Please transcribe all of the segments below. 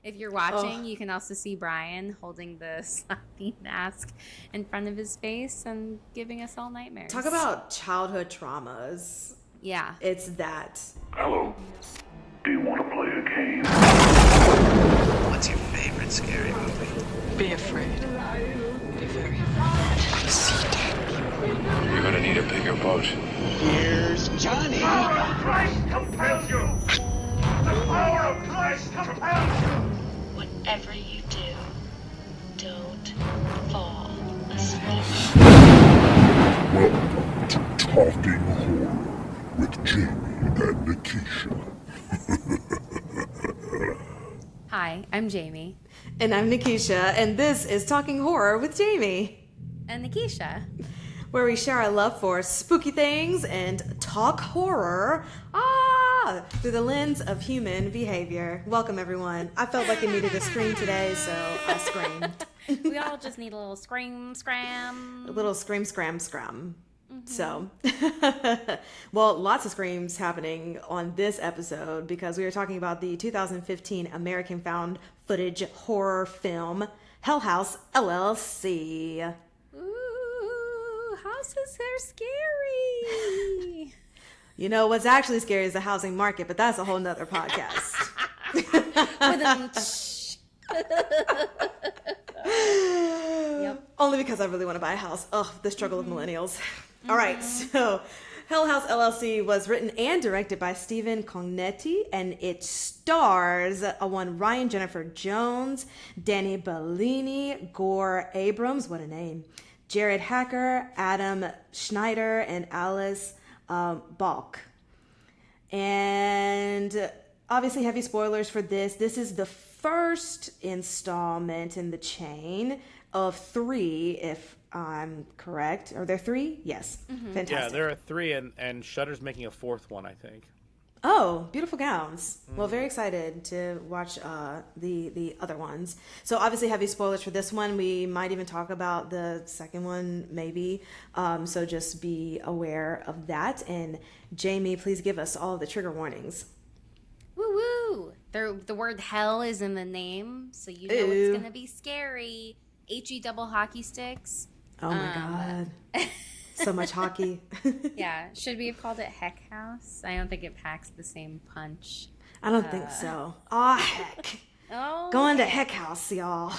If you're watching, you can also see Brian holding the Slappy mask in front of his face and giving us all nightmares. Talk about childhood traumas. Yeah. It's that. Hello. Do you want to play a game? What's your favorite scary movie? Be afraid. Be very afraid. See dead people. You're gonna need a bigger boat. Here's Johnny. The power of Christ compels you! The power of Christ compels you! Whatever you do, don't fall asleep. Welcome to Talking Horror with Jamie and Nikisha. Hi, I'm Jamie. And I'm Nikisha, and this is Talking Horror with Jamie. And Nikisha. Where we share our love for spooky things and talk horror through the lens of human behavior. Welcome, everyone. I felt like I needed a scream today, so I screamed. We all just need a little scream, scram. A little scream, scram, scrum. So, well, lots of screams happening on this episode because we are talking about the 2015 American found footage horror film, Hell House LLC. Ooh, houses are scary. You know, what's actually scary is the housing market, but that's a whole nother podcast. Yep. Only because I really want to buy a house. Ugh, the struggle of millennials. All right, so Hell House LLC was written and directed by Stephen Cognetti, and it stars one Ryan Jennifer Jones, Danny Bellini, Gore Abrams, what a name, Jared Hacker, Adam Schneider, and Alice Balk. And obviously heavy spoilers for this. This is the first installment in the chain of 3, if I'm correct. Are there 3? Yes. Fantastic. Yeah, there are 3, and Shudder's making a 4th one, I think. Oh, beautiful gowns. Well, very excited to watch the other ones. So obviously heavy spoilers for this one. We might even talk about the second one, maybe. So just be aware of that. And Jamie, please give us all the trigger warnings. Woo woo. The word hell is in the name, so you know it's going to be scary. HE double hockey sticks. Oh my God. So much hockey. Yeah. Should we have called it Heck House? I don't think it packs the same punch. I don't think so. Aw, heck. Oh. Going to Heck House, y'all.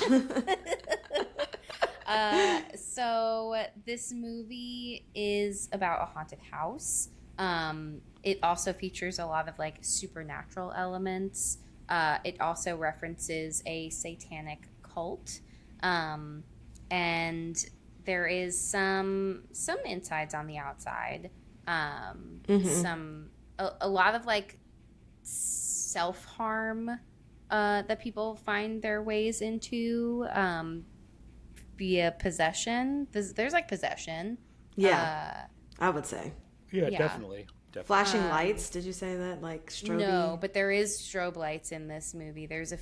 So this movie is about a haunted house. It also features a lot of like supernatural elements. It also references a satanic cult. And there is some insides on the outside. A lot of like self-harm that people find their ways into via possession. There's like possession. Yeah, I would say. Yeah, Yeah. Definitely. Flashing lights, did you say that? Like strobe? No, but there is strobe lights in this movie. There's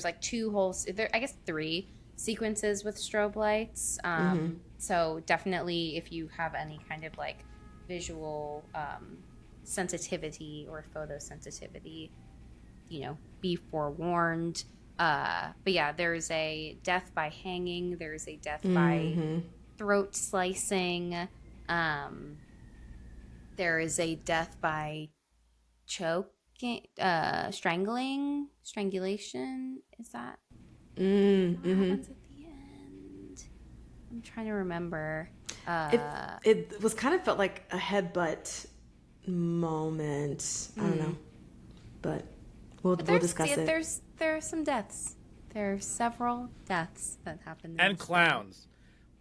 like 2 whole, I guess 3 sequences with strobe lights. So definitely if you have any kind of like visual sensitivity or photosensitivity, you know, be forewarned. But yeah, there's a death by hanging. There's a death by throat slicing. There is a death by choking, strangulation. Is that? What happens at the end? I'm trying to remember. It was kind of felt like a headbutt moment. I don't know, but we'll discuss it. There are some deaths. There are several deaths that happen. And clowns.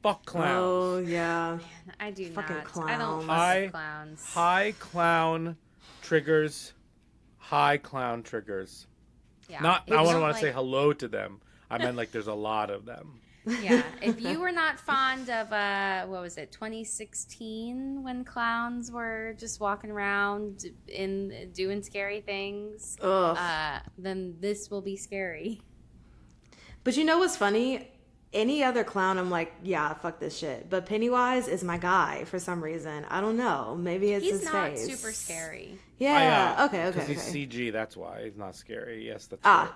Fuck clowns. Oh, yeah. Man, I do Fucking not. clowns. I don't fuck with clowns. High clown triggers. High clown triggers. Yeah. Not. If I you want don't to say hello to them. I meant like there's a lot of them. Yeah. If you were not fond of, what was it, 2016 when clowns were just walking around in doing scary things, then this will be scary. But you know what's funny? Any other clown, I'm like, yeah, fuck this shit. But Pennywise is my guy for some reason. I don't know. Maybe it's his face. He's not super scary. Yeah. Okay. Because he's CG, that's why he's not scary. Yes, that's right.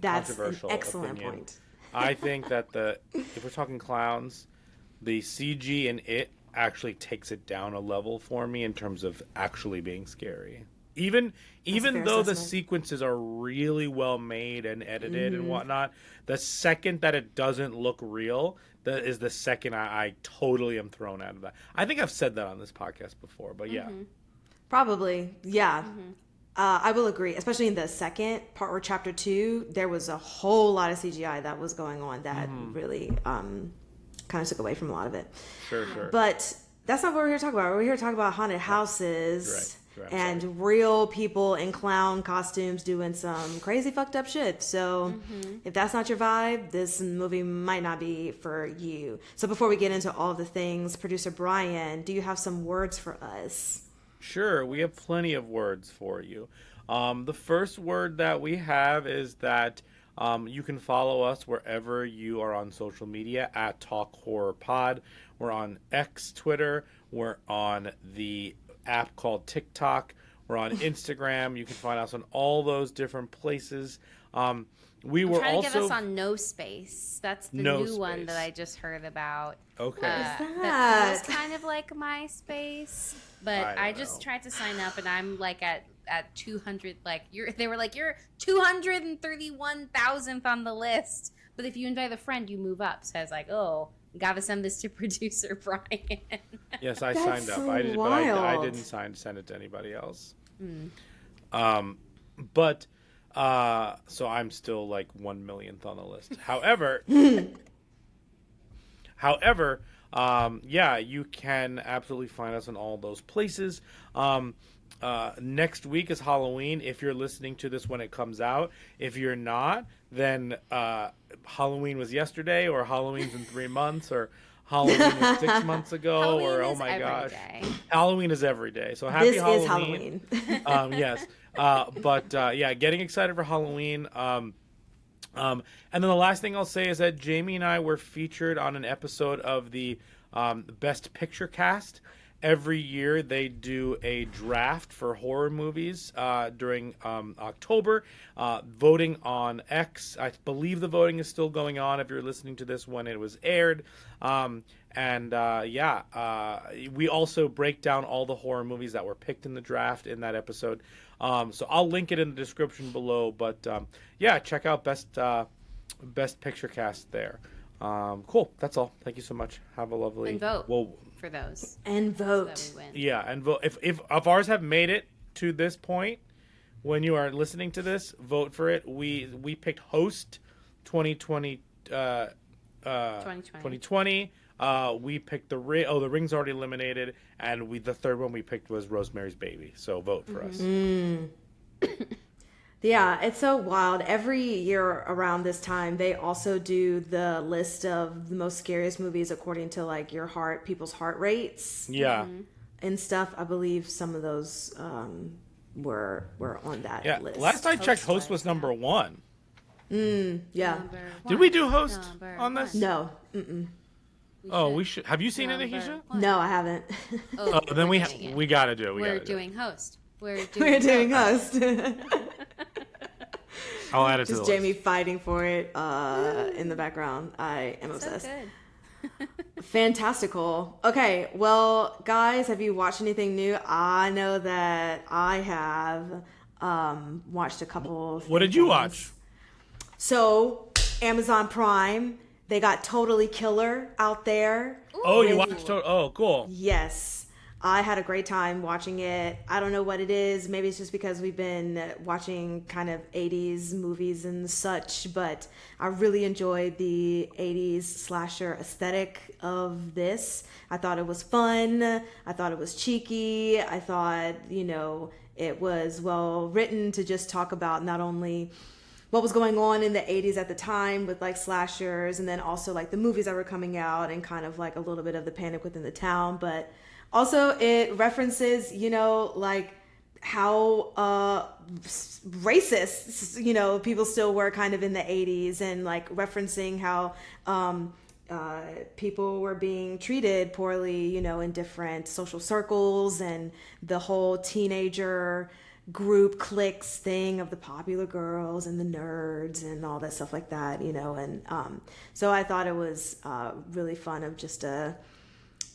That's an controversial excellent opinion. point. I think that if we're talking clowns, the CG in it actually takes it down a level for me in terms of actually being scary. Even though the sequences are really well made and edited and whatnot, the second that it doesn't look real, that is the second I totally am thrown out of that. I think I've said that on this podcast before, but yeah. Probably, yeah. I will agree, especially in the second part or chapter 2, there was a whole lot of CGI that was going on that really kind of took away from a lot of it. Sure. But that's not what we're here to talk about. We're here to talk about haunted houses Right, and real people in clown costumes doing some crazy fucked up shit. So if that's not your vibe, this movie might not be for you. So before we get into all the things, producer Brian, do you have some words for us? Sure, we have plenty of words for you. The first word that we have is that you can follow us wherever you are on social media at Talk Horror Pod. We're on X, Twitter. We're on the app called TikTok. We're on Instagram. You can find us on all those different places. We were trying also to get us on No Space. That's the new one that I just heard about. Okay. That was kind of like MySpace, but I I don't just know. tried to sign up, and I'm like at 200. Like they were like you're 231,000th on the list, but if you invite a friend, you move up. So I was like, oh, gotta send this to producer Brian. Yes, I That's signed up. so I did, but I wild. didn't send it to anybody else. But so I'm still like 1 millionth on the list. However, yeah, you can absolutely find us in all those places. Next week is Halloween. If you're listening to this when it comes out, if you're not, then Halloween was yesterday, or Halloween's in 3 months, or Halloween was 6 months ago, Halloween or is oh my every gosh, day. Halloween is every day. So happy This Halloween. is Halloween. Yes. But yeah, getting excited for Halloween. And then the last thing I'll say is that Jamie and I were featured on an episode of the Best Picture Cast. Every year they do a draft for horror movies during October, voting on X. I believe the voting is still going on if you're listening to this when it was aired. We also break down all the horror movies that were picked in the draft in that episode. So I'll link it in the description below. But yeah, check out Best Picture Cast there. Cool. That's all. Thank you so much. Have a lovely. And vote Well, for those. And So vote. that we win. yeah, and vote if ours have made it to this point. When you are listening to this, vote for it. We picked host 2020. 2020. We picked the ring. Oh, the ring's already eliminated, and the third one we picked was Rosemary's Baby. So vote for us. Yeah, it's so wild. Every year around this time, they also do the list of the most scariest movies according to like people's heart rates Yeah, and stuff. I believe some of those were on that yeah. list. Last I checked, host was number one. Yeah. Did we do host on this? No. Oh, we should. Have you seen it, Nikisha? No, I haven't. Oh, then we doing it. we gotta do it. We're gotta do it. doing host. We're We're doing host. host. I'll add it to the Just list. Jamie fighting for it in the background. I am So obsessed. good. Fantastical. Okay, well, guys, have you watched anything new? I know that I have watched a couple. What did you things. watch? So, Amazon Prime, they got Totally Killer out there. Oh, you watched. Oh, cool. Yes. I had a great time watching it. I don't know what it is. Maybe it's just because we've been watching kind of 80s movies and such, but I really enjoyed the 80s slasher aesthetic of this. I thought it was fun. I thought it was cheeky. I thought, it was well written to just talk about not only what was going on in the 80s at the time with like slashers and then also like the movies that were coming out and kind of like a little bit of the panic within the town, but also it references, like how racist, people still were kind of in the 80s and like referencing how people were being treated poorly, in different social circles and the whole teenager group cliques thing of the popular girls and the nerds and all that stuff like that, you know. And so I thought it was really fun of just a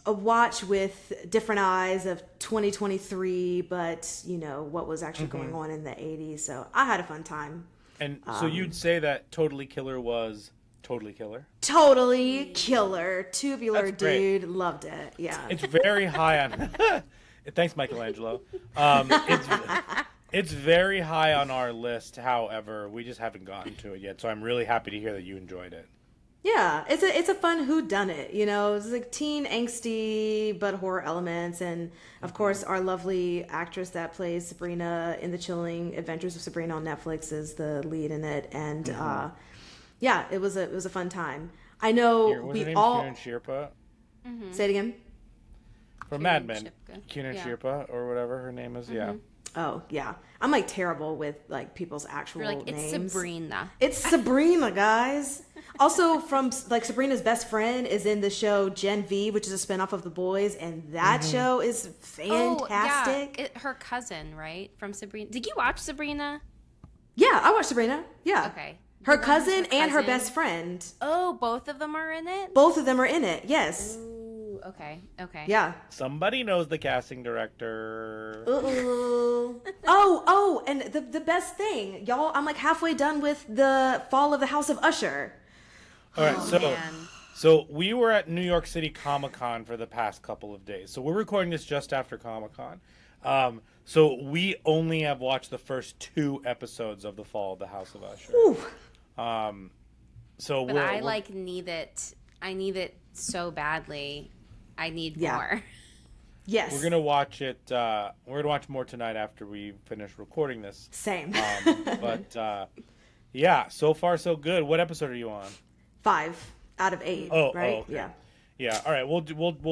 watch with different eyes of 2023, but you know what was actually going on in the 80s. So I had a fun time. And so you'd say that Totally Killer was Totally Killer? Totally killer, tubular That's great. dude, loved it. Yeah, It's very high on. Thanks, Michelangelo. It's very high on our list. However, we just haven't gotten to it yet. So I'm really happy to hear that you enjoyed it. yeah. It's a fun whodunit. You know, it's like teen angsty but horror elements, and of course our lovely actress that plays Sabrina in the Chilling Adventures of Sabrina on Netflix is the lead in it, and yeah, it was a fun time. I know Was her we name all Kieran Shirpa? say it again. From Mad Men. Shipka. Kieran Yeah. Shirpa, or whatever her name is. Yeah. Oh yeah, I'm like terrible with like people's actual You're like, it's names. Sabrina. It's Sabrina, guys. Also, from like Sabrina's best friend is in the show Gen V, which is a spinoff of The Boys, and that show is fantastic. Oh, yeah. Her cousin, right? From Sabrina. Did you watch Sabrina? Yeah, I watched Sabrina. Yeah. Okay. Her The one who's cousin and her cousin? best friend. Oh, both of them are in it? Both of them are in it. Yes. Ooh, okay. Okay. Yeah. Somebody knows the casting director. Ooh. Oh, and the best thing, y'all, I'm like halfway done with the Fall of the House of Usher. All right, so Man. so we were at New York City Comic-Con for the past couple of days. So we're recording this just after Comic-Con. So we only have watched the first 2 episodes of The Fall of the House of Usher. Ooh. But I need it. I need it so badly. I need Yeah. more. Yes. We're gonna watch it. We're gonna watch more tonight after we finish recording this. Same. But yeah, so far so good. What episode are you on? 5 out of 8. Oh, right? okay. Yeah. Yeah. All right. We'll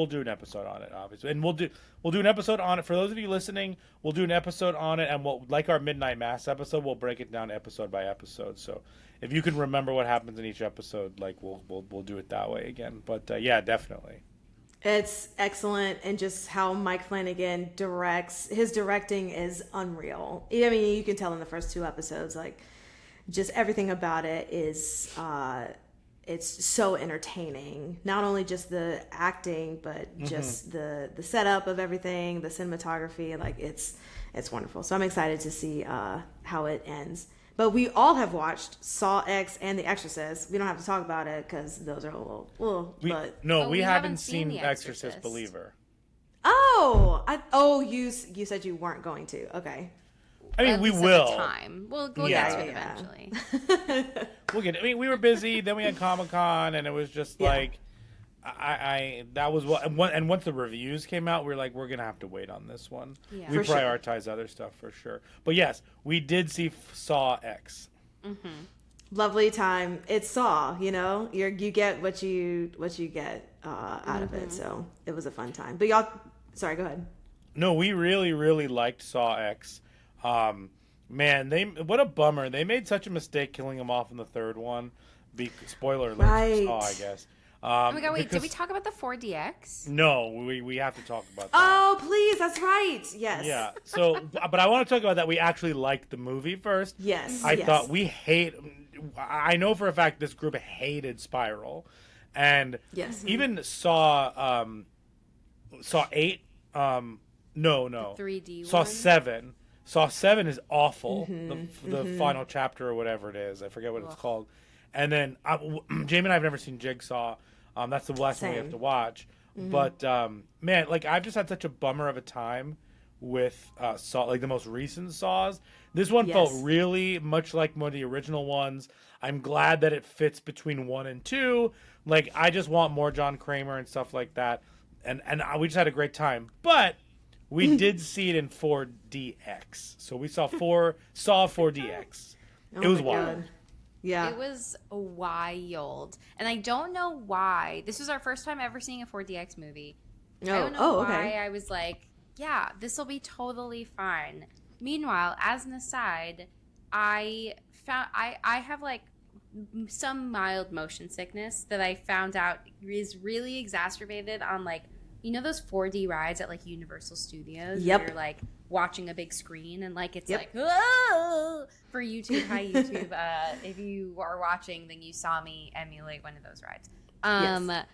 do an episode on it, obviously, and we'll do an episode on it for those of you listening. We'll do an episode on it, and we'll, like our Midnight Mass episode, we'll break it down episode by episode. So if you can remember what happens in each episode, like we'll do it that way again. But yeah, definitely. It's excellent, and just how Mike Flanagan directs. His directing is unreal. I mean, you can tell in the first 2 episodes, like, just everything about it is, it's so entertaining. Not only just the acting, but just the setup of everything, the cinematography. Like, it's wonderful. So I'm excited to see how it ends. But we all have watched Saw X and The Exorcist. We don't have to talk about it because those are a little. We we haven't haven't seen seen The Exorcist Exorcist. Believer. You said you weren't going to. Okay. I mean, At we least at will. the time. We'll Yeah. get to it Yeah. eventually. We'll get. I mean, we were busy. Then we had Comic-Con, and it was just Yeah. like, that was what. And once the reviews came out, we were like, we're gonna have to wait on this one. Yeah. We For sure. prioritize other stuff for sure. But yes, we did see Saw X. Lovely time. It's Saw, you know. You get what you get out of it. So it was a fun time. But y'all, sorry, go ahead. No, we really, really liked Saw X. Man, what a bummer. They made such a mistake killing him off in the 3rd one. Spoiler alert Right. for Saw, I guess. Oh my god, wait, did because- we talk about the 4DX? No, we have to talk about that. Oh, please, that's right. Yes. Yeah. So, but I want to talk about that. We actually liked the movie first. Yes. I yes. thought I know for a fact this group hated Spiral, and Yes. even Saw 8. No. 3D Saw one? 7. Saw 7 is awful. Mm-hmm. The final chapter or whatever it is. I forget what it's called. And then Jamie and I have never seen Jigsaw. That's the last one we have Same. to watch. But man, like I've just had such a bummer of a time with Saw, like the most recent Saws. This one felt Yes. really much like one of the original ones. I'm glad that it fits between 1 and 2. Like I just want more John Kramer and stuff like that. And we just had a great time. But we did see it in 4DX. So we saw 4DX. Oh It was my wild. God. Yeah. It was wild. And I don't know why. This was our first time ever seeing a 4DX movie. I don't know why okay. I was like, yeah, this will be totally fine. Meanwhile, as an aside, I have like some mild motion sickness that I found out is really exacerbated on like you know those 4D rides at like Universal Studios? Yep. Where you're like watching a big screen and like it's Yep. like, oh, for YouTube. Hi, YouTube. If you are watching, then you saw me emulate one of those rides. Yes.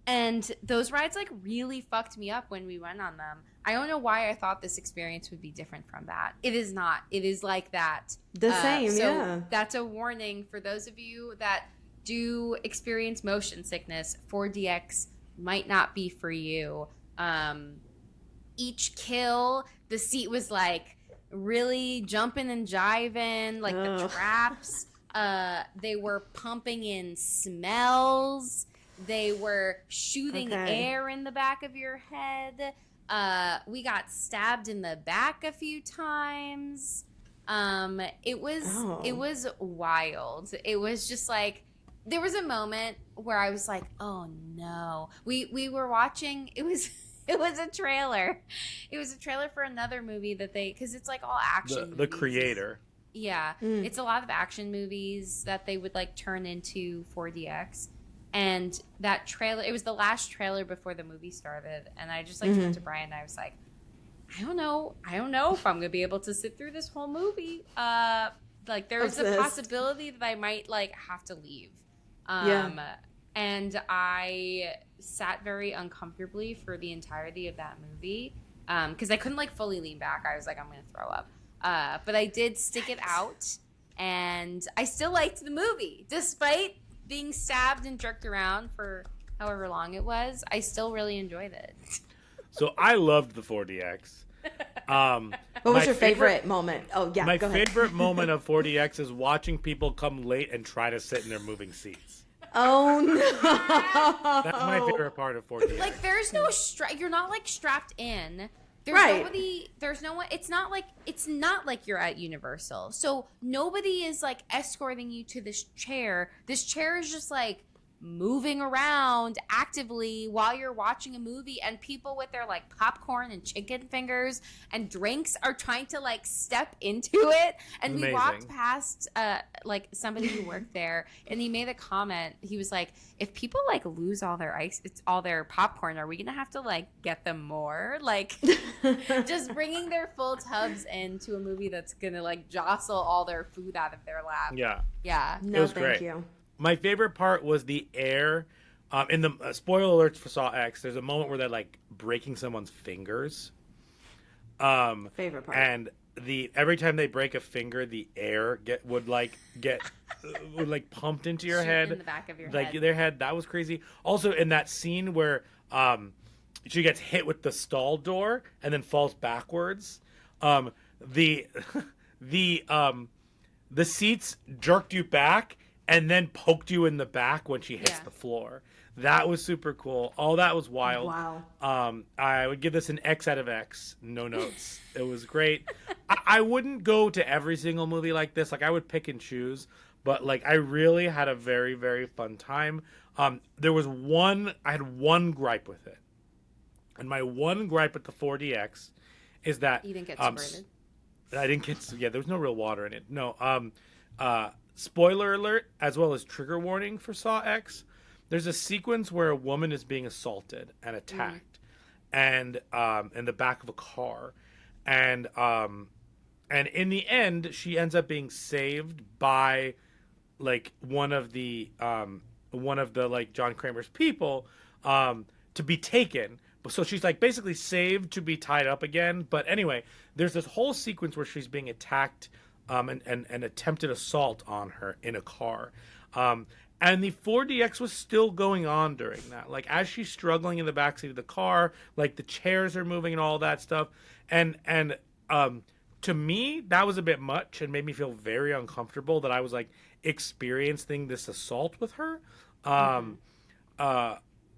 And those rides like really fucked me up when we went on them. I don't know why I thought this experience would be different from that. It is not. It is like that. The same, so yeah. That's a warning for those of you that do experience motion sickness. 4DX might not be for you. Each kill, the seat was like really jumping and jiving, like the traps. They were pumping in smells. They were shooting air in the back of your head. We got stabbed in the back a few times. It was wild. It was just like, there was a moment where I was like, oh no. We were watching, it was a trailer. It was a trailer for another movie that because it's like all action The creator. Yeah. It's a lot of action movies that they would like turn into 4DX. And that trailer, it was the last trailer before the movie started. And I just like turned to Brian and I was like, I don't know if I'm going to be able to sit through this whole movie. Like there's a possibility that I might like have to leave. And I sat very uncomfortably for the entirety of that movie. Cause I couldn't like fully lean back. I was like, I'm going to throw up. But I did stick it out and I still liked the movie despite being stabbed and jerked around for however long it was. I still really enjoyed it. So I loved the 4DX. What was your favorite moment? Oh, yeah, My go ahead. favorite moment of 4DX is watching people come late and try to sit in their moving seats. Oh, no. That's my favorite part of 4DX. Like, there's no you're not like strapped in. There's nobody. There's no one. It's not like you're at Universal. So nobody is like escorting you to this chair. This chair is just like moving around actively while you're watching a movie, and people with their like popcorn and chicken fingers and drinks are trying to like step into it. And Amazing. we walked past like somebody who worked there, and he made a comment. He was like, if people like lose all their all their popcorn, are we gonna have to like get them more? Like just bringing their full tubs into a movie that's gonna like jostle all their food out of their lap. Yeah. No, It was thank great. you. My favorite part was the air. In the spoiler alerts for Saw X, there's a moment where they're like breaking someone's fingers. Favorite part. And every time they break a finger, the air would pumped into your Shoot head, in the back of your like head. their head. That was crazy. Also, in that scene where she gets hit with the stall door and then falls backwards, the seats jerked you back and then poked you in the back when she hits the floor. That was super cool. All that was wild. Wow. I would give this an X out of X. No notes. It was great. I wouldn't go to every single movie like this. Like I would pick and choose, but like I really had a very, very fun time. There was I had one gripe with it. And my one gripe with the 4DX is that You didn't get squirted. I didn't get. Yeah, there was no real water in it. No. Spoiler alert, as well as trigger warning for Saw X. There's a sequence where a woman is being assaulted and attacked, and in the back of a car, and in the end, she ends up being saved by like one of the like John Kramer's people to be taken. So she's like basically saved to be tied up again. But anyway, there's this whole sequence where she's being attacked and attempted assault on her in a car. And the 4DX was still going on during that. Like as she's struggling in the backseat of the car, like the chairs are moving and all that stuff. And to me, that was a bit much and made me feel very uncomfortable that I was like experiencing this assault with her.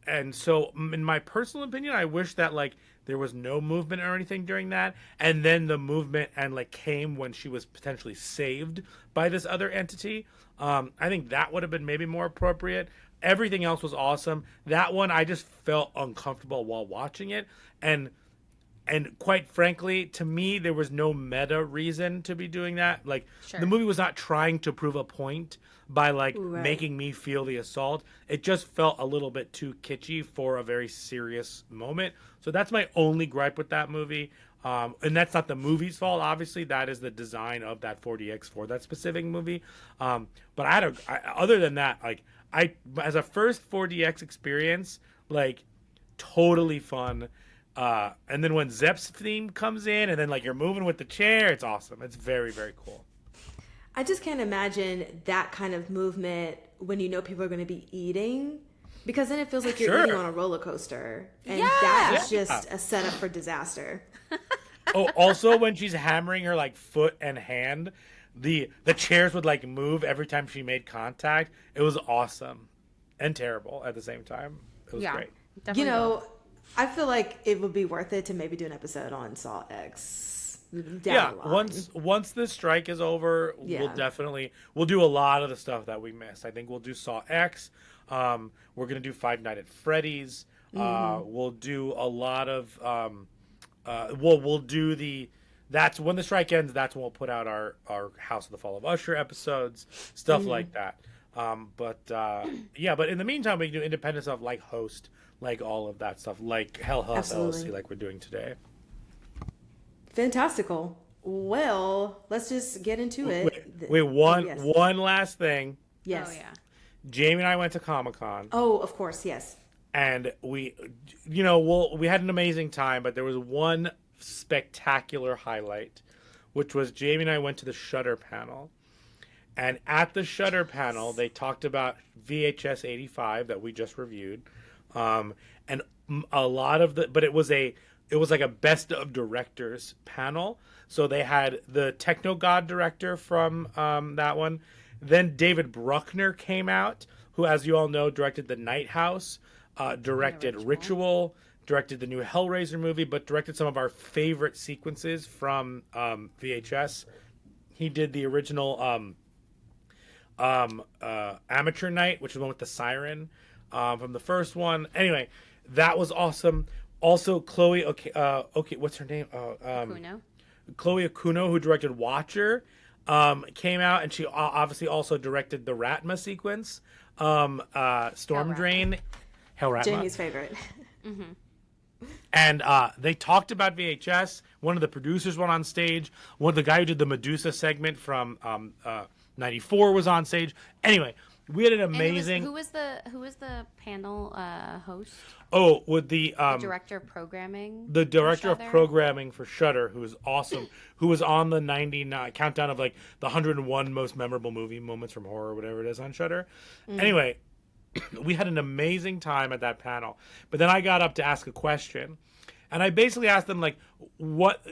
And so in my personal opinion, I wish that like there was no movement or anything during that. And then the movement and like came when she was potentially saved by this other entity. I think that would have been maybe more appropriate. Everything else was awesome. That one, I just felt uncomfortable while watching it. And And quite frankly, to me, there was no meta reason to be doing that. Like, Sure. the movie was not trying to prove a point by, like, Right. making me feel the assault. It just felt a little bit too kitschy for a very serious moment. So that's my only gripe with that movie. And that's not the movie's fault, obviously. That is the design of that 4DX for that specific movie. But other than that, like, as a first 4DX experience, like, totally fun. And then when Zepp's theme comes in and then like you're moving with the chair, it's awesome. It's very, very cool. I just can't imagine that kind of movement when you know people are going to be eating, because then it feels like you're eating on a roller coaster, and that is just a setup for disaster. Oh, also when she's hammering her like foot and hand, the chairs would like move every time she made contact. It was awesome and terrible at the same time. It was great. Definitely You know, I feel like it would be worth it to maybe do an episode on Saw X. Down the line. Once the strike is over, we'll do a lot of the stuff that we missed. I think we'll do Saw X. We're gonna do Five Nights at Freddy's. We'll do a lot of we'll do that's when the strike ends. That's when we'll put out our House of the Fall of Usher episodes, stuff like that. But in the meantime, we can do independent stuff like Host, like all of that stuff, like Hell House LLC, like we're doing today. Fantastical. Well, let's just get into it. One last thing. Yes. Oh, yeah. Jamie and I went to Comic-Con. Oh, of course, yes. And we had an amazing time, but there was one spectacular highlight, which was Jamie and I went to the Shudder panel. And at the Shudder panel, they talked about VHS 85 that we just reviewed. And a lot of but it was like a best of directors panel. So they had the Techno God director from that one. Then David Bruckner came out, who, as you all know, directed The Night House, directed Ritual, directed the new Hellraiser movie, but directed some of our favorite sequences from VHS. He did the original Amateur Night, which is the one with the siren from the first one. Anyway, that was awesome. Also, Chloe, what's her name? Chloe Okuno, who directed Watcher, came out, and she obviously also directed the Ratma sequence, Storm Drain, Hell Ratma. Jamie's favorite. And they talked about VHS. One of the producers went on stage. The guy who did the Medusa segment from 94 was on stage. Anyway, we had an amazing. Who was the panel host? Oh, with the director of programming. The director of programming for Shudder, who is awesome, who was on the 99 countdown of like the 101 most memorable movie moments from horror, whatever it is on Shudder. Anyway, we had an amazing time at that panel. But then I got up to ask a question, and I basically asked them like, what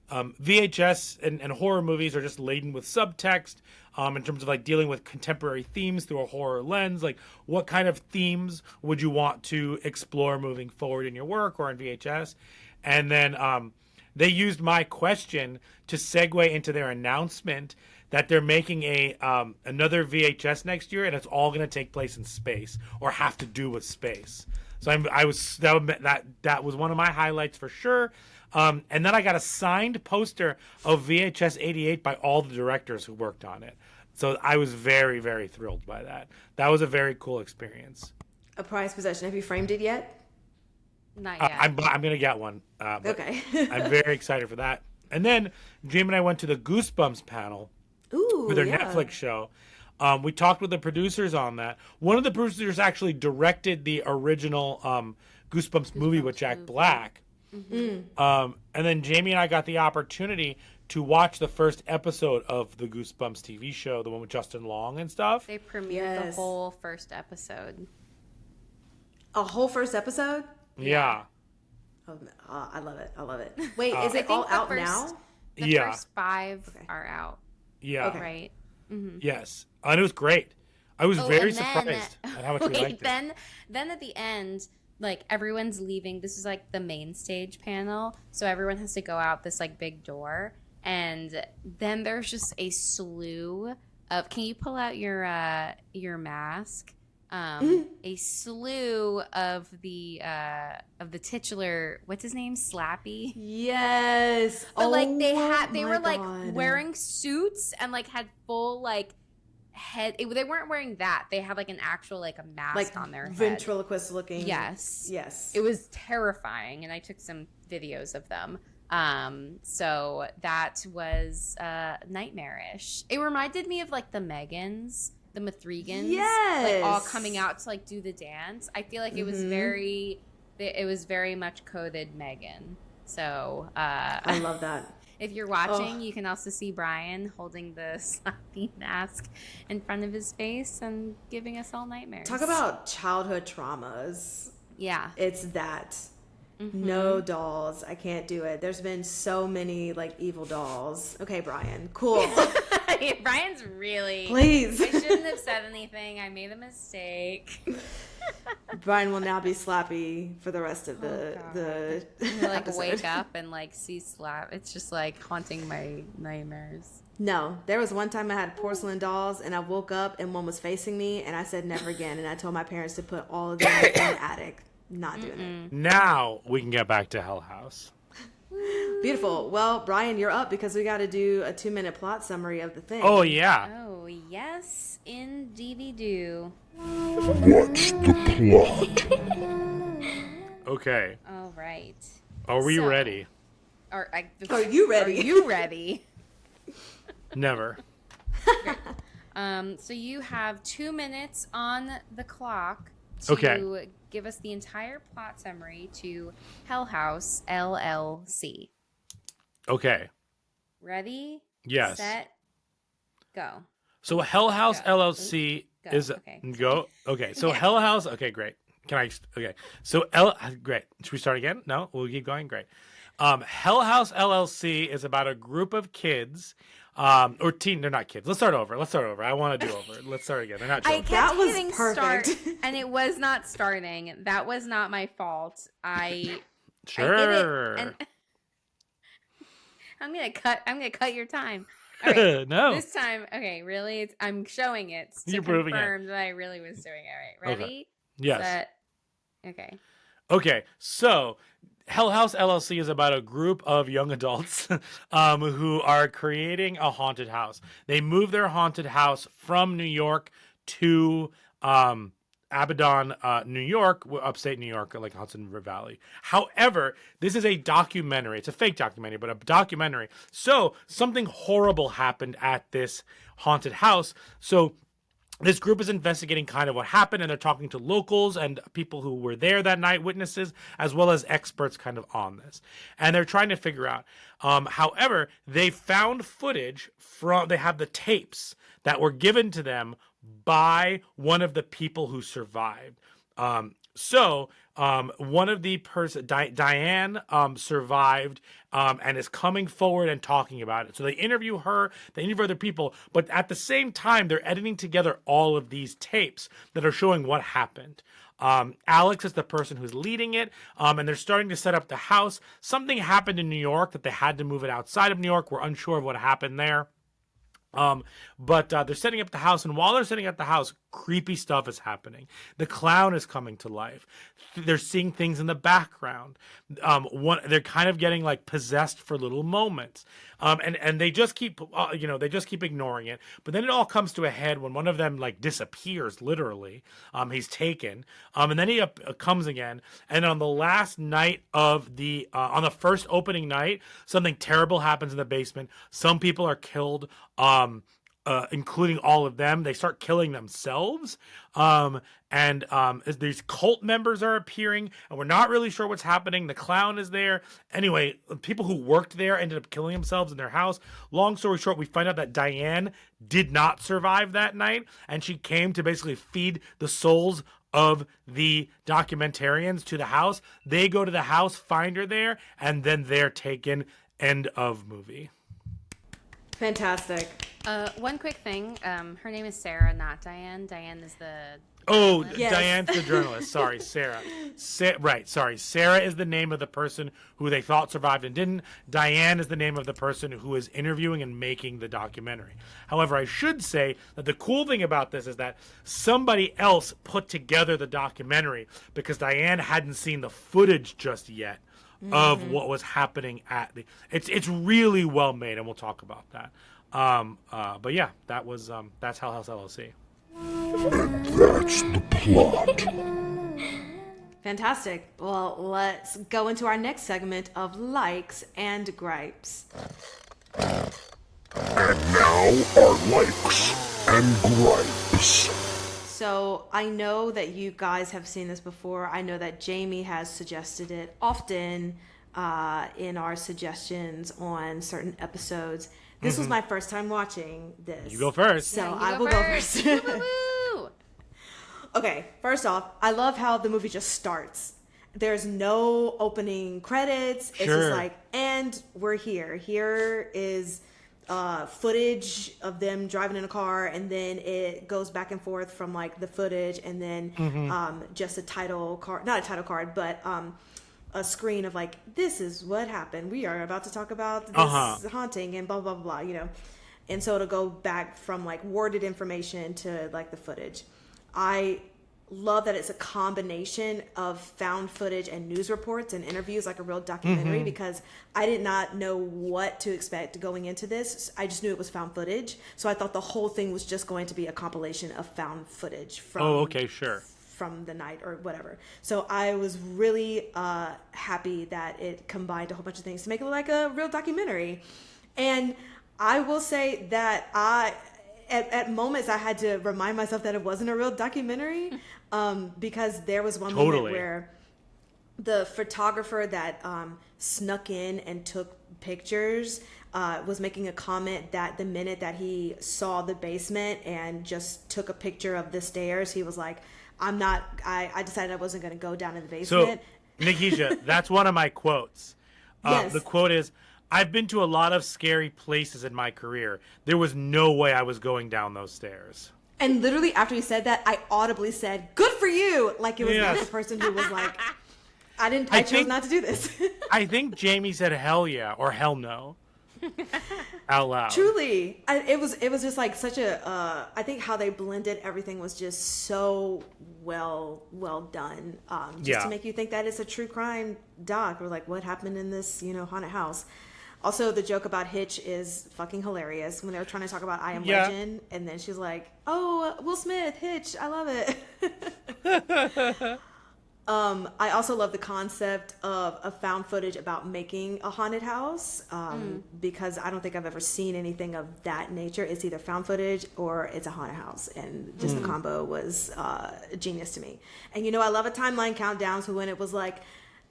VHS and horror movies are just laden with subtext. In terms of like dealing with contemporary themes through a horror lens, like what kind of themes would you want to explore moving forward in your work or in VHS? And then they used my question to segue into their announcement that they're making another VHS next year, and it's all going to take place in space or have to do with space. So that was one of my highlights for sure. And then I got a signed poster of VHS 88 by all the directors who worked on it. So I was very, very thrilled by that. That was a very cool experience. A prized possession. Have you framed it yet? Not yet. I'm going to get one. Okay. I'm very excited for that. And then Jamie and I went to the Goosebumps panel for their Netflix show. We talked with the producers on that. One of the producers actually directed the original Goosebumps movie with Jack Black. And then Jamie and I got the opportunity to watch the first episode of the Goosebumps TV show, the one with Justin Long and stuff. They premiered the whole first episode. A whole first episode? Yeah. Oh, I love it. I love it. Wait, is it all out now? The first 5 are out. Yeah. Okay. Right? Mm-hmm. Yes. And it was great. I was very surprised at how much we liked it. Then at the end, like everyone's leaving. This is like the main stage panel, so everyone has to go out this like big door, and then there's just a slew of. Can you pull out your mask? a slew of the titular, what's his name, Slappy. Yes. But like they my were like God. wearing suits and like had full like head. They weren't wearing that. They had like an actual like a mask like on their head. ventriloquist looking. Yes. Yes. It was terrifying, and I took some videos of them. So that was nightmarish. It reminded me of like the Megans, the Mithregans, Yes. like all coming out to like do the dance. I feel like it was very much coded Megan. So I love that. if you're watching, you can also see Brian holding the Slappy mask in front of his face and giving us all nightmares. Talk about childhood traumas. Yeah. It's that. No dolls. I can't do it. There's been so many like evil dolls. Okay, Brian. Cool. Brian's really... Please. I shouldn't have said anything. I made a mistake. Brian will now be Slappy for the rest of the like episode. wake up and like see Slap. It's just like haunting my nightmares. No, there was one time I had porcelain dolls and I woke up and one was facing me and I said never again, and I told my parents to put all of them in the attic. Not doing it. Now we can get back to Hell House. Beautiful. Well, Brian, you're up because we got to do a 2-minute plot summary of the thing. Oh yeah. Oh yes, indeedy do. What's the plot? Okay. All right. Are we So- ready? Are you ready? Are you ready? Never. So you have 2 minutes on the clock to Okay. give us the entire plot summary to Hell House LLC. Okay. Ready? Yes. Set. Go. So Hell House Go. LLC Go. is Okay. go. Okay. So Okay. Hell House. Okay, great. Can I? Okay. So great. Should we start again? No, we'll keep going. Great. Hell House LLC is about a group of kids, or teen. They're not kids. Let's start over. I want to do over. Let's start again. They're not I children. kept That was hitting perfect. start, and it was not starting. That was not my fault. I Sure. I hit it, and I'm gonna cut your time. All right. No. This time, okay, really, I'm showing it to You're proving it. confirm that I really was doing it right. Okay. Ready? Yes. Set. Okay. Okay, so Hell House LLC is about a group of young adults who are creating a haunted house. They move their haunted house from New York to Abaddon, New York, upstate New York, like Hudson River Valley. However, this is a documentary. It's a fake documentary, but a documentary. So something horrible happened at this haunted house. So this group is investigating kind of what happened, and they're talking to locals and people who were there that night, witnesses, as well as experts kind of on this. And they're trying to figure out. However, they found footage they have the tapes that were given to them by one of the people who survived. One of the Diane, survived and is coming forward and talking about it. So they interview her, they interview other people, but at the same time, they're editing together all of these tapes that are showing what happened. Alex is the person who's leading it, and they're starting to set up the house. Something happened in New York that they had to move it outside of New York. We're unsure of what happened there. But they're setting up the house, and while they're setting up the house, creepy stuff is happening. The clown is coming to life. They're seeing things in the background. They're kind of getting like possessed for little moments. And they just keep, they just keep ignoring it. But then it all comes to a head when one of them like disappears, literally. He's taken. And then he comes again. And on the last night of on the first opening night, something terrible happens in the basement. Some people are killed. Including all of them. They start killing themselves. These cult members are appearing, and we're not really sure what's happening. The clown is there. Anyway, people who worked there ended up killing themselves in their house. Long story short, we find out that Diane did not survive that night, and she came to basically feed the souls of the documentarians to the house. They go to the house, find her there, and then they're taken. End of movie. Fantastic. One quick thing. Her name is Sarah, not Diane. Diane is the Oh, Yes. Diane's the journalist. Sorry, Sarah. Right, sorry. Sarah is the name of the person who they thought survived and didn't. Diane is the name of the person who is interviewing and making the documentary. However, I should say that the cool thing about this is that somebody else put together the documentary because Diane hadn't seen the footage just yet of what was happening at the. It's really well made, and we'll talk about that. But yeah, that's Hell House LLC. And that's the plot. Fantastic. Well, let's go into our next segment of likes and gripes. And now our likes and gripes. So I know that you guys have seen this before. I know that Jamie has suggested it often in our suggestions on certain episodes. This was my first time watching this. You go first. So Yeah, I will go first. Woo-woo-woo. Okay, first off, I love how the movie just starts. There's no opening credits. It's Sure. just like, and we're here. Here is footage of them driving in a car, and then it goes back and forth from like the footage, and then just a title card, not a title card, but a screen of like, this is what happened. We are about to talk about this haunting and blah, blah, blah, you know. And so it'll go back from like worded information to like the footage. I love that it's a combination of found footage and news reports and interviews, like a real documentary, because I did not know what to expect going into this. I just knew it was found footage. So I thought the whole thing was just going to be a compilation of found footage from from the night or whatever. So I was really happy that it combined a whole bunch of things to make it like a real documentary. And I will say that at moments I had to remind myself that it wasn't a real documentary, because there was one moment where the photographer that snuck in and took pictures was making a comment that the minute that he saw the basement and just took a picture of the stairs, he was like, I decided I wasn't going to go down in the basement. So, Nikisha, that's one of my quotes. Yes. The quote is, I've been to a lot of scary places in my career. There was no way I was going down those stairs. And literally after he said that, I audibly said, good for you. Like it was not the person who was like, I chose not to do this. I think Jamie said hell yeah or hell no out loud. Truly. It was just like such a, I think how they blended everything was just so well done. Just to make you think that it's a true crime doc, or like what happened in this, haunted house. Also, the joke about Hitch is fucking hilarious when they were trying to talk about I Am Legend, and then she's like, "Oh, Will Smith, Hitch, I love it." I also love the concept of a found footage about making a haunted house, because I don't think I've ever seen anything of that nature. It's either found footage or it's a haunted house, and just the combo was genius to me. And I love a timeline countdown, so when it was like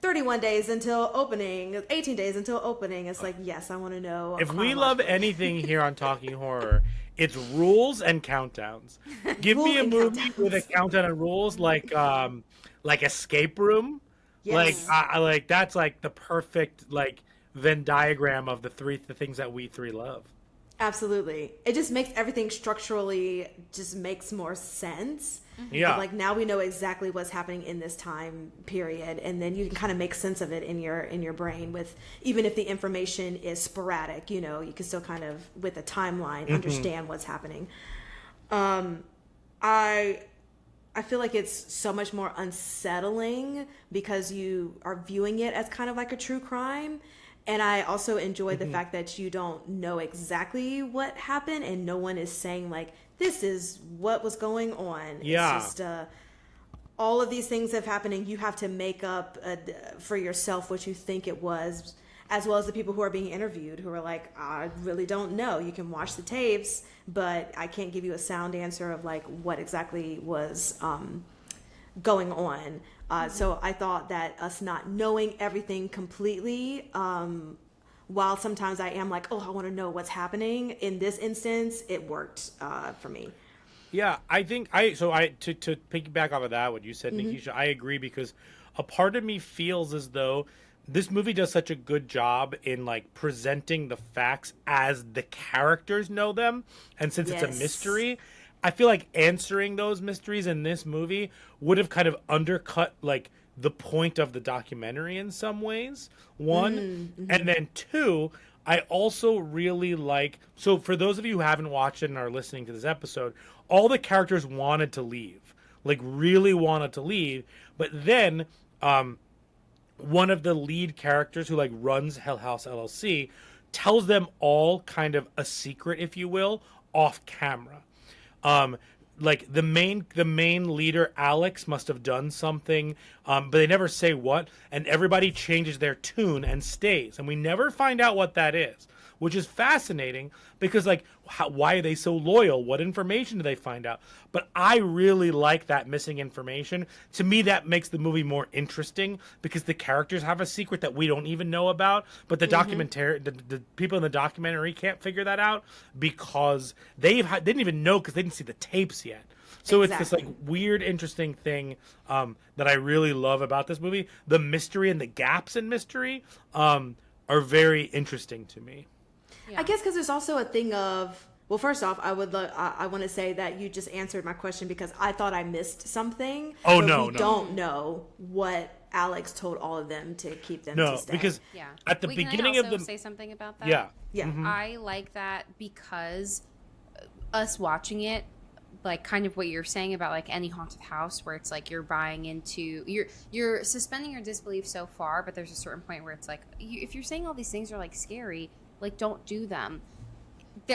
31 days until opening, 18 days until opening. It's like, yes, I want to know. If we love anything here on Talking Horror, it's rules and countdowns. Give me a movie with a countdown and rules like Escape Room. Yes. Like that's like the perfect like Venn diagram of the things that we three love. Absolutely. It just makes everything structurally just makes more sense. Yeah. But like now we know exactly what's happening in this time period, and then you can kind of make sense of it in your brain with, even if the information is sporadic, you can still kind of with a timeline understand what's happening. I feel like it's so much more unsettling because you are viewing it as kind of like a true crime. And I also enjoy the fact that you don't know exactly what happened, and no one is saying like, this is what was going on. Yeah. It's just all of these things have happened, and you have to make up for yourself what you think it was, as well as the people who are being interviewed who are like, I really don't know. You can watch the tapes, but I can't give you a sound answer of like what exactly was going on. So I thought that us not knowing everything completely, while sometimes I am like, oh, I want to know what's happening, in this instance, it worked for me. Yeah, I think to piggyback off of that, what you said, Nikisha, I agree, because a part of me feels as though this movie does such a good job in like presenting the facts as the characters know them, and since it's a mystery. I feel like answering those mysteries in this movie would have kind of undercut like the point of the documentary in some ways. One, and then two, I also really like, so for those of you who haven't watched it and are listening to this episode, all the characters wanted to leave, like really wanted to leave, but then one of the lead characters who like runs Hell House LLC tells them all kind of a secret, if you will, off camera. Like the main leader, Alex, must have done something, but they never say what, and everybody changes their tune and stays, and we never find out what that is, which is fascinating because like why are they so loyal? What information do they find out? But I really like that missing information. To me, that makes the movie more interesting because the characters have a secret that we don't even know about, but the documentary, the people in the documentary can't figure that out because they didn't even know because they didn't see the tapes yet. So it's this like weird, interesting thing that I really love about this movie. The mystery and the gaps in mystery are very interesting to me. I guess because there's also a thing of, well, first off, I want to say that you just answered my question because I thought I missed something. Oh, but no, we no. don't know what Alex told all of them to keep them to stay. Because at the beginning can I of also the say something about that? Yeah. I like that because us watching it, like kind of what you're saying about like any haunted house where it's like you're buying into, you're suspending your disbelief so far, but there's a certain point where it's like if you're saying all these things are like scary, like don't do them.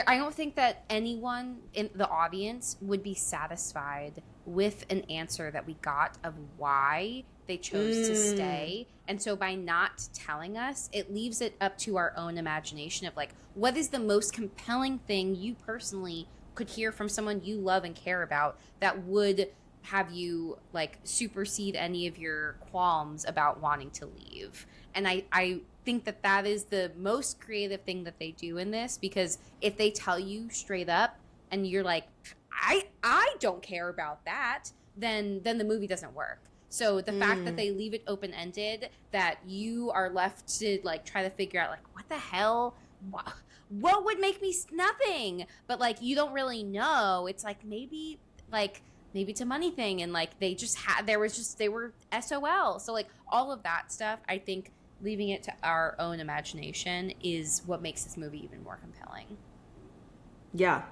I don't think that anyone in the audience would be satisfied with an answer that we got of why they chose to stay. And so by not telling us, it leaves it up to our own imagination of like, what is the most compelling thing you personally could hear from someone you love and care about that would have you like supersede any of your qualms about wanting to leave. And I think that is the most creative thing that they do in this, because if they tell you straight up and you're like, I don't care about that, then the movie doesn't work. So the fact that they leave it open-ended, that you are left to like try to figure out like, what the hell, what would make me nothing, but like you don't really know. It's like maybe it's a money thing, and like they were SOL. So like all of that stuff, I think leaving it to our own imagination is what makes this movie even more compelling. Yeah,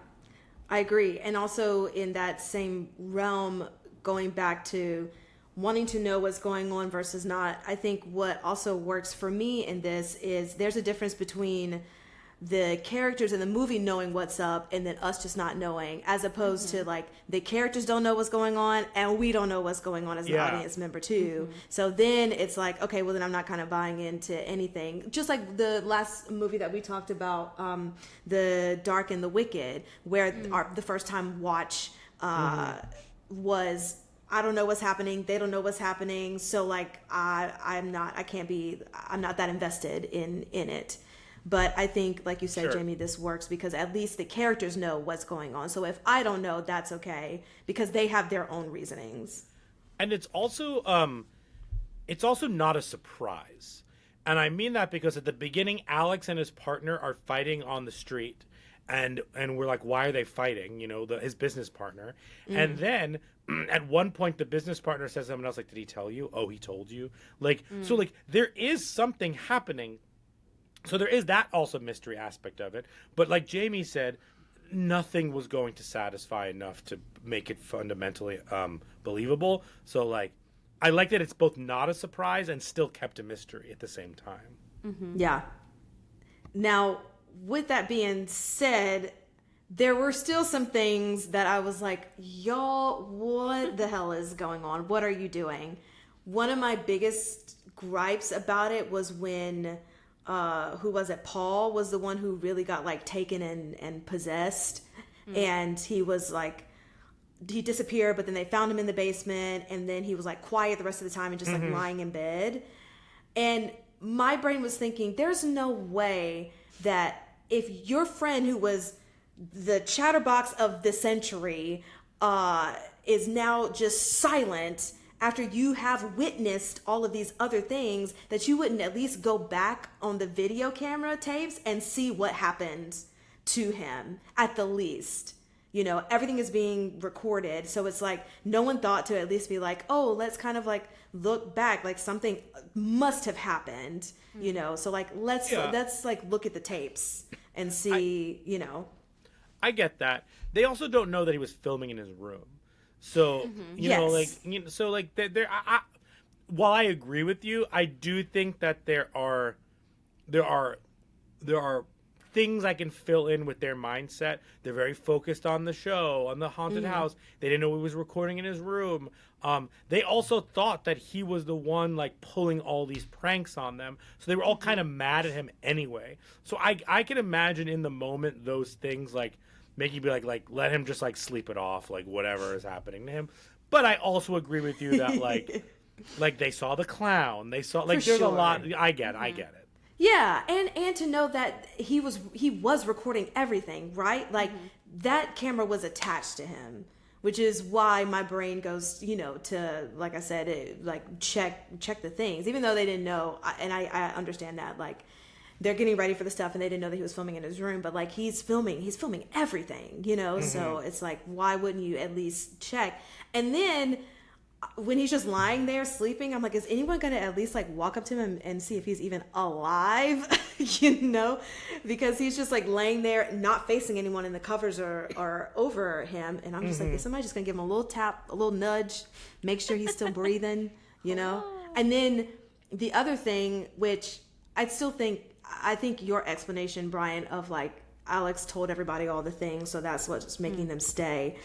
I agree. And also in that same realm, going back to wanting to know what's going on versus not, I think what also works for me in this is there's a difference between the characters in the movie knowing what's up and then us just not knowing, as opposed to like the characters don't know what's going on and we don't know what's going on as an audience member too. So then it's like, okay, well then I'm not kind of buying into anything. Just like the last movie that we talked about, The Dark and the Wicked, where the first time watch was, I don't know what's happening, they don't know what's happening, so like I'm not that invested in it. But I think, like you said, Jamie, this works because at least the characters know what's going on. So if I don't know, that's okay because they have their own reasonings. And it's also not a surprise. And I mean that because at the beginning, Alex and his partner are fighting on the street. And we're like, why are they fighting? You know, his business partner. And then at one point, the business partner says to someone else, like, did he tell you? Oh, he told you? Like, so like there is something happening. So there is that also mystery aspect of it. But like Jamie said, nothing was going to satisfy enough to make it fundamentally believable. So like, I like that it's both not a surprise and still kept a mystery at the same time. Yeah. Now, with that being said, there were still some things that I was like, y'all, what the hell is going on? What are you doing? One of my biggest gripes about it was when who was it? Paul was the one who really got like taken and possessed. And he was like, he disappeared, but then they found him in the basement, and then he was like quiet the rest of the time and just like lying in bed. And my brain was thinking, there's no way that if your friend who was the chatterbox of the century is now just silent after you have witnessed all of these other things, that you wouldn't at least go back on the video camera tapes and see what happened to him at the least. You know, everything is being recorded. So it's like no one thought to at least be like, oh, let's kind of like look back, like something must have happened, you know. So like let's like look at the tapes and see, you know. I get that. They also don't know that he was filming in his room. So, you know, like, you know, so like while I agree with you, I do think that there are things I can fill in with their mindset. They're very focused on the show, on the haunted house. They didn't know he was recording in his room. They also thought that he was the one like pulling all these pranks on them. So they were all kind of mad at him anyway. So I can imagine in the moment those things like make you be like let him just like sleep it off, like whatever is happening to him. But I also agree with you that like they saw the clown. They saw like there's a lot. I get it. Yeah, and to know that he was recording everything, right? Like that camera was attached to him, which is why my brain goes, you know, to, like I said, like check the things, even though they didn't know. And I understand that, like they're getting ready for the stuff and they didn't know that he was filming in his room, but like he's filming everything, you know. So it's like, why wouldn't you at least check? And then when he's just lying there sleeping, I'm like, is anyone gonna at least like walk up to him and see if he's even alive? You know, because he's just like laying there, not facing anyone, and the covers are over him. And I'm just like, is somebody just gonna give him a little tap, a little nudge, make sure he's still breathing, you know? And then the other thing, which I think your explanation, Brian, of like Alex told everybody all the things, so that's what's making them stay.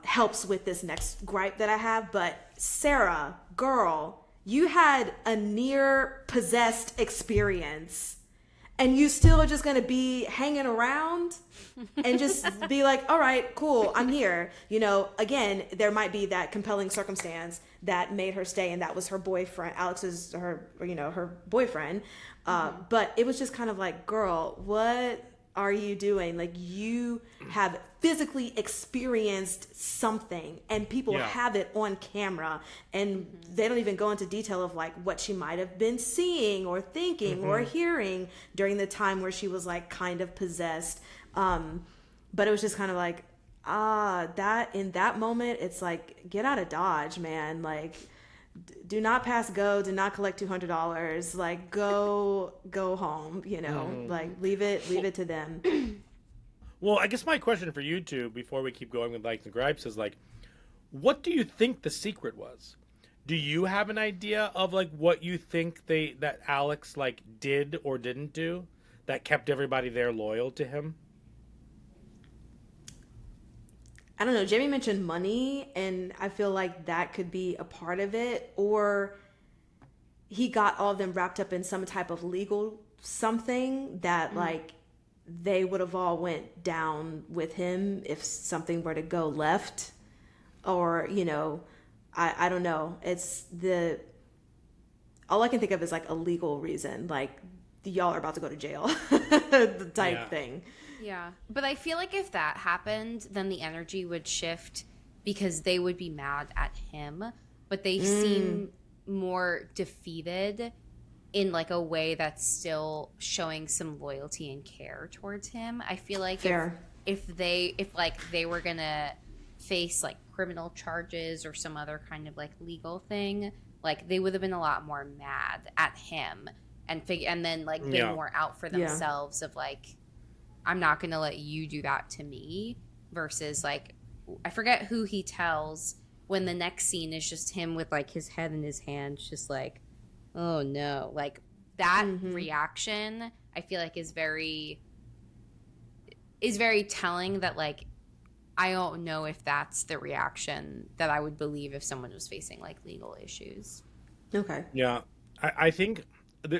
Helps with this next gripe that I have. But Sarah, girl, you had a near possessed experience and you still are just gonna be hanging around and just be like, all right, cool, I'm here. You know, again, there might be that compelling circumstance that made her stay, and that was her boyfriend. Her boyfriend. But it was just kind of like, girl, what are you doing? Like, you have physically experienced something and people have it on camera, and they don't even go into detail of like what she might have been seeing or thinking or hearing during the time where she was like kind of possessed. But it was just kind of like, that in that moment, it's like, get out of Dodge, man. Like, do not pass go, do not collect $200, like go home, you know, like leave it to them. Well, I guess my question for you two, before we keep going with likes and gripes, is like, what do you think the secret was? Do you have an idea of like what you think that Alex like did or didn't do that kept everybody there loyal to him? I don't know. Jamie mentioned money, and I feel like that could be a part of it. Or he got all of them wrapped up in some type of legal something that like they would have all went down with him if something were to go left. Or, you know, I don't know. It's all I can think of is like a legal reason, like y'all are about to go to jail the type thing. Yeah. But I feel like if that happened, then the energy would shift because they would be mad at him, but they seem more defeated in like a way that's still showing some loyalty and care towards him. I feel like if they were going to face like criminal charges or some other kind of like legal thing, like they would have been a lot more mad at him and then like been more out for themselves of like, I'm not going to let you do that to me, versus like, I forget who he tells when the next scene is just him with like his head in his hands, just like, oh no, like that reaction I feel like is very telling that like, I don't know if that's the reaction that I would believe if someone was facing like legal issues. Okay. Yeah. I think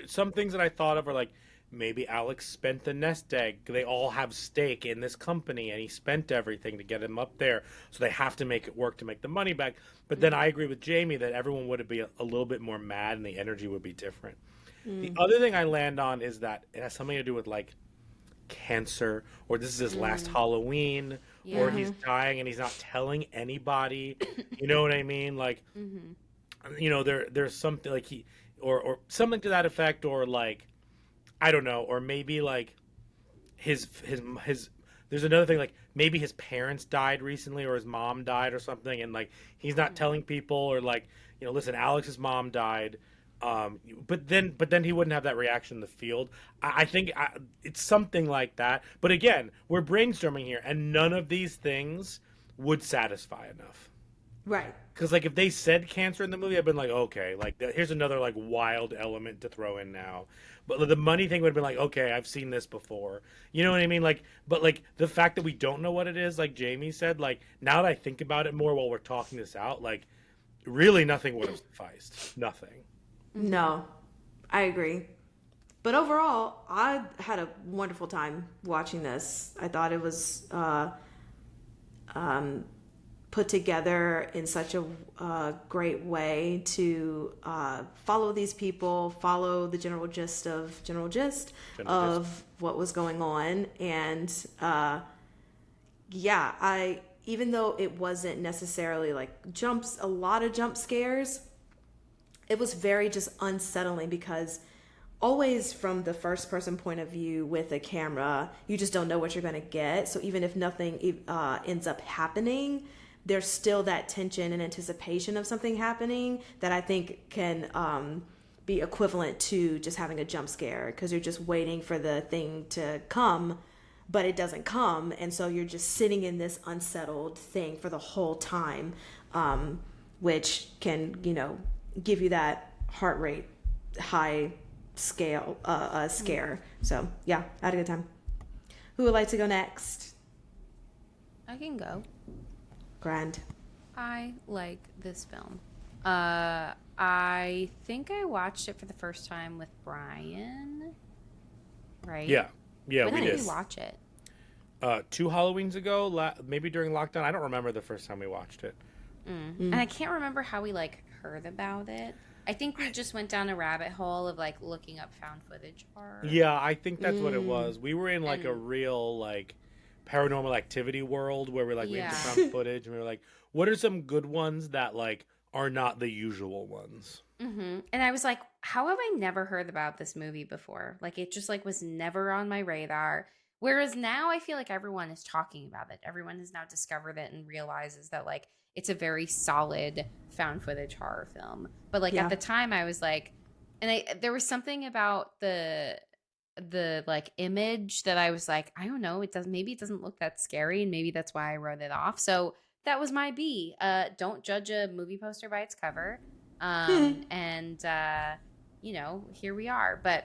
some things that I thought of are like, maybe Alex spent the nest egg. They all have stake in this company, and he spent everything to get him up there. So they have to make it work to make the money back. But then I agree with Jamie that everyone would be a little bit more mad, and the energy would be different. The other thing I land on is that it has something to do with like cancer, or this is his last Halloween, or he's dying and he's not telling anybody. You know what I mean? Like, you know, there's something like he or something to that effect, or like, I don't know, or maybe like his there's another thing, like maybe his parents died recently or his mom died or something, and like he's not telling people, or like, you know, listen, Alex's mom died. But then he wouldn't have that reaction in the field. I think it's something like that. But again, we're brainstorming here, and none of these things would satisfy enough. Right. Because like if they said cancer in the movie, I'd been like, okay, like here's another like wild element to throw in now. But the money thing would have been like, okay, I've seen this before. You know what I mean? Like, but like the fact that we don't know what it is, like Jamie said, like now that I think about it more while we're talking this out, like really nothing would have sufficed. Nothing. No, I agree. But overall, I had a wonderful time watching this. I thought it was put together in such a great way to follow these people, follow the general gist of what was going on. And even though it wasn't necessarily like a lot of jump scares, it was very just unsettling, because always from the first person point of view with a camera, you just don't know what you're going to get. So even if nothing ends up happening, there's still that tension and anticipation of something happening that I think can be equivalent to just having a jump scare, because you're just waiting for the thing to come, but it doesn't come. And so you're just sitting in this unsettled thing for the whole time, which can, give you that heart rate high scale scare. So yeah, I had a good time. Who would like to go next? I can go. Grand. I like this film. I think I watched it for the first time with Brian. Right? Yeah, when we did did. we watch it? 2 Halloweens ago, maybe during lockdown. I don't remember the first time we watched it. And I can't remember how we heard about it. I think we just went down a rabbit hole of looking up found footage horror. Yeah, I think that's what it was. We were in a real paranormal activity world where we we found footage, and we were like, what are some good ones that are not the usual ones? Mm-hmm. And I was like, how have I never heard about this movie before? It just was never on my radar. Whereas now I feel like everyone is talking about it. Everyone has now discovered it and realizes that it's a very solid found footage horror film. But at the time I was there was something about the image that I was I don't know, maybe it doesn't look that scary, and maybe that's why I wrote it off. So that was my B. Don't judge a movie poster by its cover. And here we are. But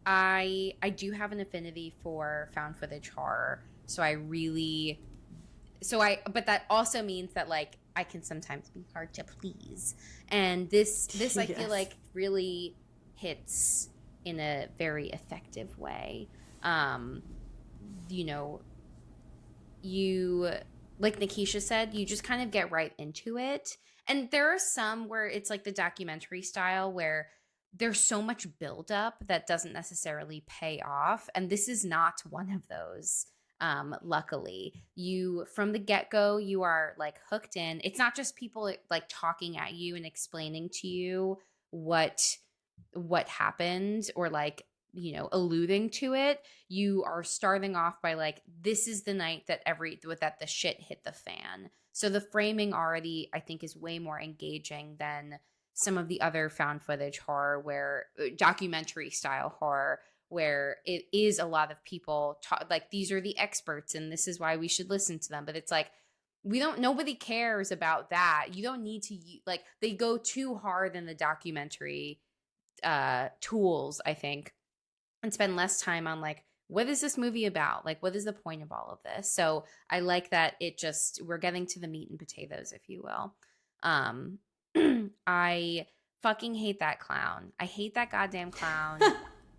I do have an affinity for found footage horror. But that also means that I can sometimes be hard to please. And this I feel really hits in a very effective way. You, like Nikisha said, you just kind of get right into it. And there are some where it's the documentary style where there's so much buildup that doesn't necessarily pay off. And this is not one of those. Luckily, from the get-go, you are hooked in. It's not just people talking at you and explaining to you what happened, or alluding to it. You are starting off by this is the night that the shit hit the fan. So the framing already, I think, is way more engaging than some of the other found footage horror, where documentary style horror, where it is a lot of people these are the experts and this is why we should listen to them. But it's nobody cares about that. You don't need to they go too hard in the documentary tools, I think, and spend less time on what is this movie about? What is the point of all of this? So I like that we're getting to the meat and potatoes, if you will. I fucking hate that clown. I hate that goddamn clown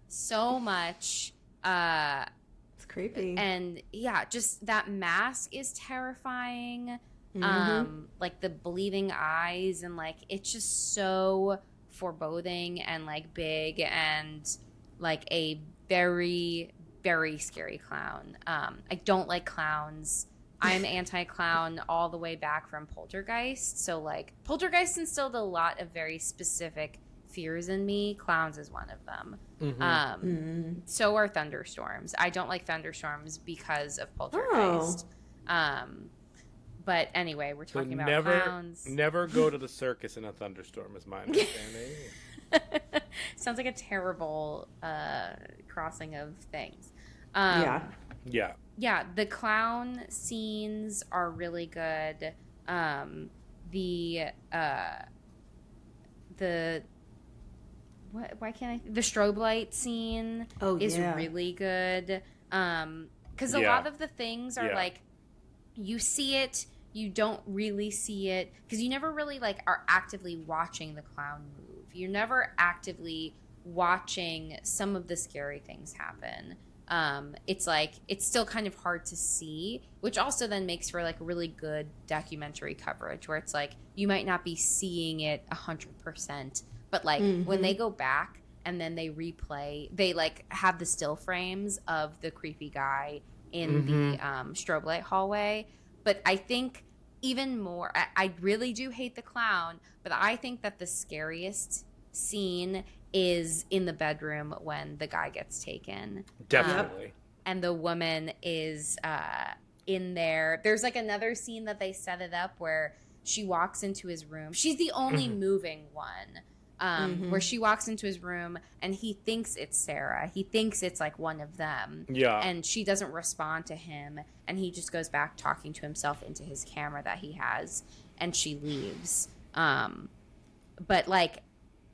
so much. It's creepy. And yeah, just that mask is terrifying. The bleeding eyes, and it's just so foreboding and big, and a very, very scary clown. I don't like clowns. I'm anti-clown all the way back from Poltergeist. So Poltergeist instilled a lot of very specific fears in me, clowns is one of them. Mm-hmm. So are thunderstorms. I don't like thunderstorms because of Poltergeist. But anyway, we're talking about clowns. Never go to the circus in a thunderstorm, is my understanding. Sounds like a terrible crossing of things. Yeah. Yeah, the clown scenes are really good. The strobe light scene is really good. Because a lot of the things are like, you see it, you don't really see it, because you never really like are actively watching the clown move. You're never actively watching some of the scary things happen. It's like, it's still kind of hard to see, which also then makes for like really good documentary coverage, where it's like, you might not be seeing it 100%, but like when they go back and then they replay, they like have the still frames of the creepy guy in the strobe light hallway. But I think even more, I really do hate the clown, but I think that the scariest scene is in the bedroom when the guy gets taken. Definitely. And the woman is in there. There's like another scene that they set it up where she walks into his room. She's the only moving one. Where she walks into his room and he thinks it's Sarah. He thinks it's like one of them. Yeah. And she doesn't respond to him. And he just goes back talking to himself into his camera that he has. And she leaves. But like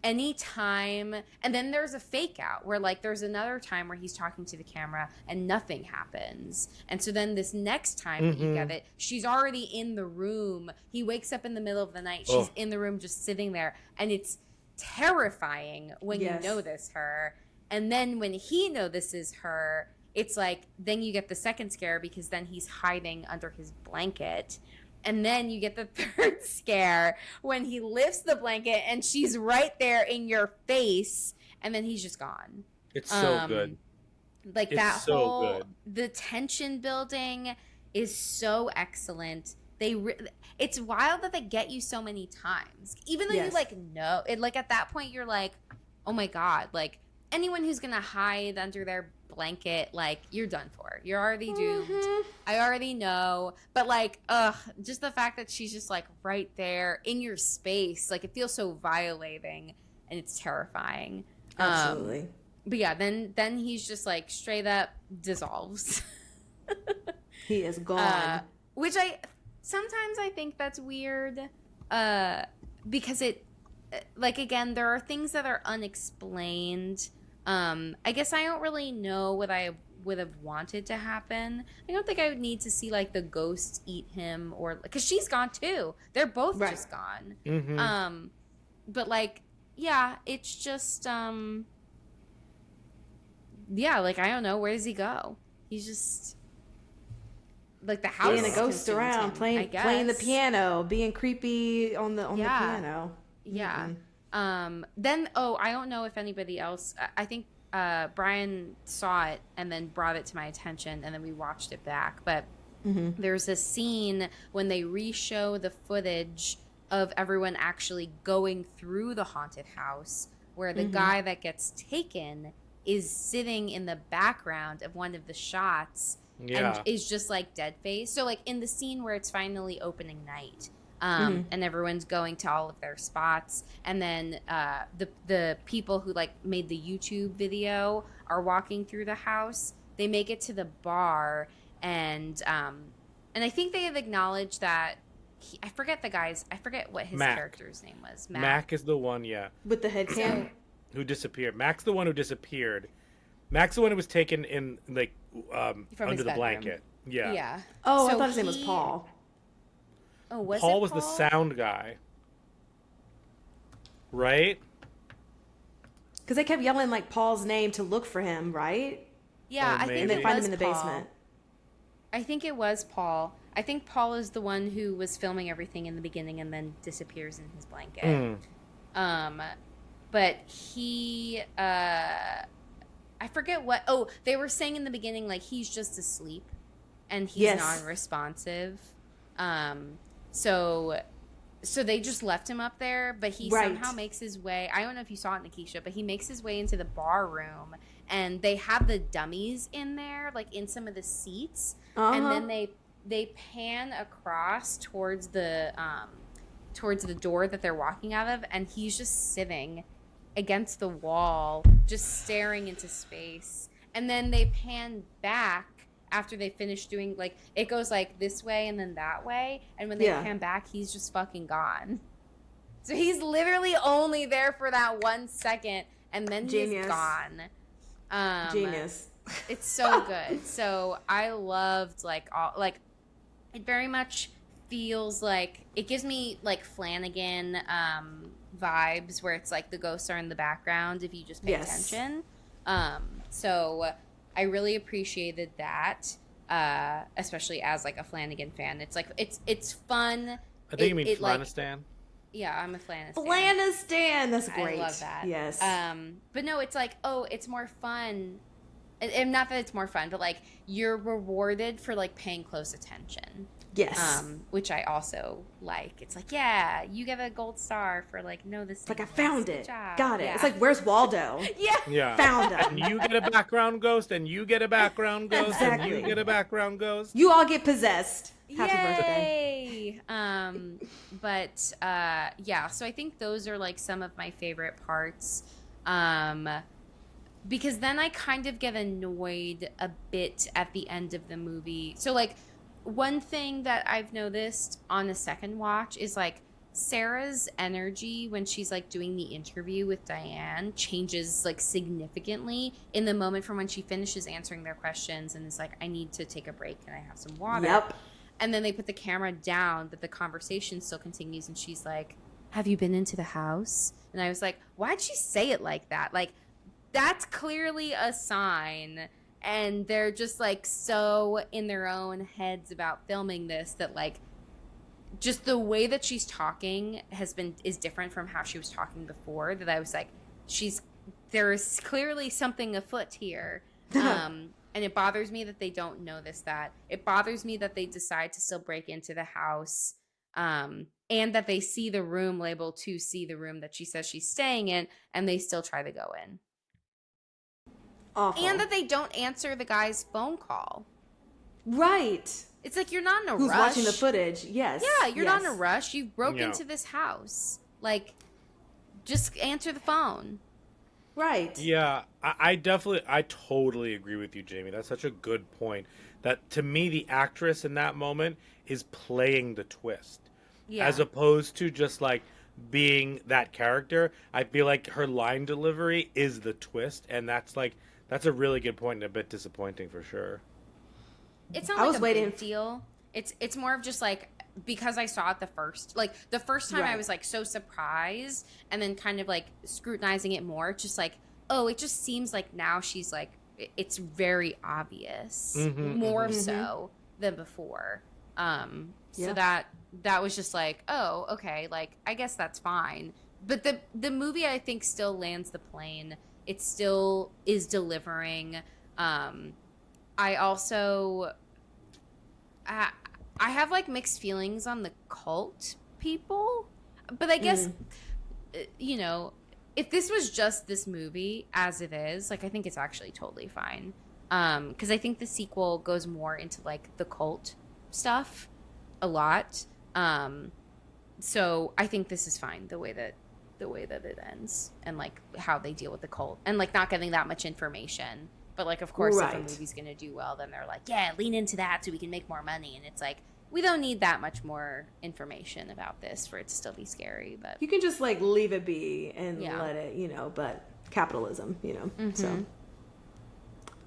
any time, and then there's a fake out where like there's another time where he's talking to the camera and nothing happens. And so then this next time that you get it, she's already in the room. He wakes up in the middle of the night. She's in the room just sitting there. And it's terrifying when you notice her, and then when he notices her, it's like then you get the second scare because then he's hiding under his blanket, and then you get the third scare when he lifts the blanket and she's right there in your face, and then he's just gone. It's so good. Like it's that so whole good. The tension building is so excellent. It's wild that they get you so many times, even though you like know it. Like at that point, you're like, oh my god! Like anyone who's gonna hide under their blanket, like you're done for. You're already doomed. I already know. But like, just the fact that she's just like right there in your space, like it feels so violating and it's terrifying. Absolutely. But yeah, then he's just like straight up dissolves. He is gone. Which sometimes I think that's weird, because it, like, again, there are things that are unexplained. I guess I don't really know what I would have wanted to happen. I don't think I would need to see, like, the ghosts eat him, or, because she's gone, too. They're both just gone. But, like, yeah, it's just, yeah, like, I don't know. Where does he go? He's just... like the house being a ghost around, playing the piano, being creepy on the piano. Yeah. Then I don't know if anybody else. I think Brian saw it and then brought it to my attention, and then we watched it back. But there's a scene when they re-show the footage of everyone actually going through the haunted house, where the guy that gets taken is sitting in the background of one of the shots. And is just like dead face. So like in the scene where it's finally opening night, and everyone's going to all of their spots, and then the people who like made the YouTube video are walking through the house. They make it to the bar, and I think they have acknowledged that I forget what his character's name was. Mac is the one, with the head cam who disappeared. Mac's the one who disappeared. Mac's the one who was taken in like under the blanket. Yeah. Oh, so I thought his name was Paul. Oh, was Paul it was Paul? the sound guy, right? Because they kept yelling like Paul's name to look for him, right? Yeah, I think and they find him in the basement. I think it was Paul. I think Paul is the one who was filming everything in the beginning and then disappears in his blanket. But he, I forget what. Oh, they were saying in the beginning like he's just asleep, and he's non-responsive. So so they just left him up there, but he Right. somehow makes his way. I don't know if you saw it, Nikisha, but he makes his way into the bar room, and they have the dummies in there, like in some of the seats, and then they pan across towards the door that they're walking out of, and he's just sitting against the wall, just staring into space. And then they pan back after they finish doing, like, it goes like this way and then that way, and when they pan back, he's just fucking gone. So he's literally only there for that 1 second, and then he's gone. Genius. It's so good. So I loved, like, all, like, it very much feels like, it gives me like Flanagan vibes, where it's like the ghosts are in the background if you just pay attention. So I really appreciated that, especially as like a Flanagan fan. It's like it's fun. I think you mean Flanistan. Yeah, I'm a Flanistan. Flanistan, that's great. I love that. Yes. But no, it's like, oh, it's more fun. And not that it's more fun, but like you're rewarded for like paying close attention. Yes. Which I also like. It's like, yeah, you get a gold star for like, no, this. It's like, I found it. Job. Got it. Yeah. It's like, where's Waldo? Yeah. Found him. And you get a background ghost, and you get a background ghost, Exactly. and you get a background ghost. You all get possessed. Happy Yay! birthday. But yeah, so I think those are like some of my favorite parts. Because then I kind of get annoyed a bit at the end of the movie. So like, one thing that I've noticed on a second watch is like Sarah's energy when she's like doing the interview with Diane changes like significantly in the moment from when she finishes answering their questions and is like, I need to take a break and I have some water. Yep. And then they put the camera down, but the conversation still continues, and she's like, have you been into the house? And I was like, why'd she say it like that? Like, that's clearly a sign. And they're just like so in their own heads about filming this that like just the way that she's talking is different from how she was talking before, that I was like, there's clearly something afoot here. And it bothers me that they don't notice that. It bothers me that they decide to still break into the house, and that they see the room labeled to see the room that she says she's staying in, and they still try to go in. Awful. And that they don't answer the guy's phone call. Right. It's like, you're not in a Who's rush. watching the footage? Yes. Yeah, you're not in a Yes. rush. You broke Yeah. into this house. Like, just answer the phone. Right. Yeah, I totally agree with you, Jamie. That's such a good point. That to me, the actress in that moment is playing the twist, Yeah. as opposed to just like being that character. I feel like her line delivery is the twist, and that's a really good point and a bit disappointing for sure. It's not I like was a waiting big deal. It's more of just like, because I saw it the first time, I Right. was like so surprised, and then kind of like scrutinizing it more. Just like, oh, it just seems like now she's like, it's very obvious, more so than before. So that was just like, oh, okay, like I guess that's fine. But the movie, I think, still lands the plane. It still is delivering. I also I have like mixed feelings on the cult people, but I guess you know, if this was just this movie as it is, like I think it's actually totally fine. Because I think the sequel goes more into like the cult stuff a lot. So I think this is fine the way that it ends, and like how they deal with the cult, and like not getting that much information. But like, of course, if a movie's gonna do well, then they're like, yeah, lean into that so we can make more money. And it's like, we don't need that much more information about this for it to still be scary. But You can just like leave it be and Yeah. let it, but capitalism, so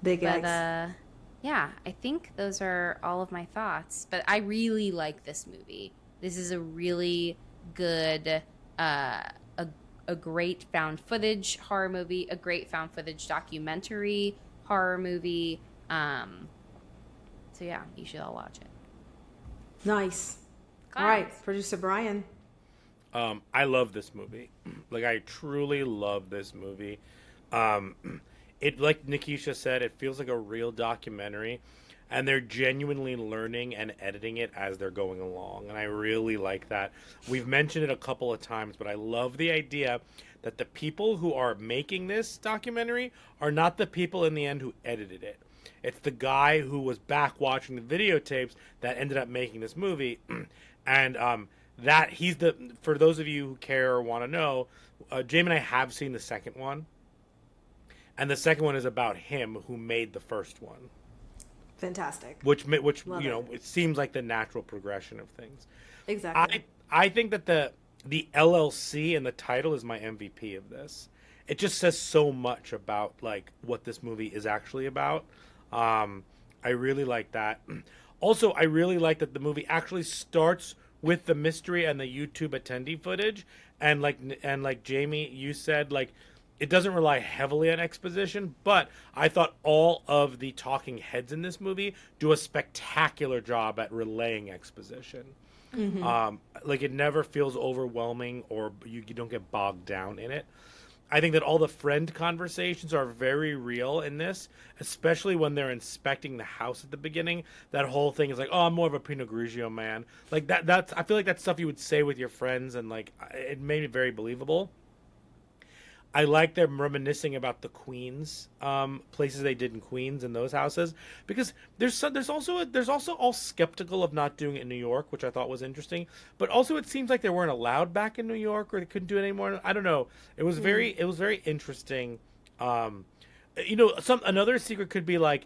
big eggs. yeah, I think those are all of my thoughts. But I really like this movie. This is a really good, a great found footage horror movie, a great found footage documentary horror movie. So yeah, you should all watch it. Nice. Class. All right, producer Brian. I love this movie. Like, I truly love this movie. It, like Nikisha said, it feels like a real documentary. and they're genuinely learning and editing it as they're going along, and I really like that. We've mentioned it a couple of times, but I love the idea that the people who are making this documentary are not the people in the end who edited it. It's the guy who was back watching the videotapes that ended up making this movie. And that he's the, for those of you who care or want to know, Jamie and I have seen the second one. And the second one is about him who made the first one. Fantastic. Which Love you know, it seems like the natural progression of things. Exactly. I think that the LLC in the title is my MVP of this. It just says so much about like what this movie is actually about. I really like that. Also, I really like that the movie actually starts with the mystery and the YouTube attendee footage, and like Jamie, you said, like, it doesn't rely heavily on exposition, but I thought all of the talking heads in this movie do a spectacular job at relaying exposition. Mm-hmm. Like, it never feels overwhelming, or you don't get bogged down in it. I think that all the friend conversations are very real in this, especially when they're inspecting the house at the beginning. That whole thing is like, oh, I'm more of a Pinot Grigio man. Like that's I feel like that's stuff you would say with your friends, and like it made it very believable. I like them reminiscing about the Queens places they did in Queens and those houses, because there's also all skeptical of not doing it in New York, which I thought was interesting. But also it seems like they weren't allowed back in New York, or they couldn't do it anymore. I don't know. It was very interesting. You know, another secret could be like,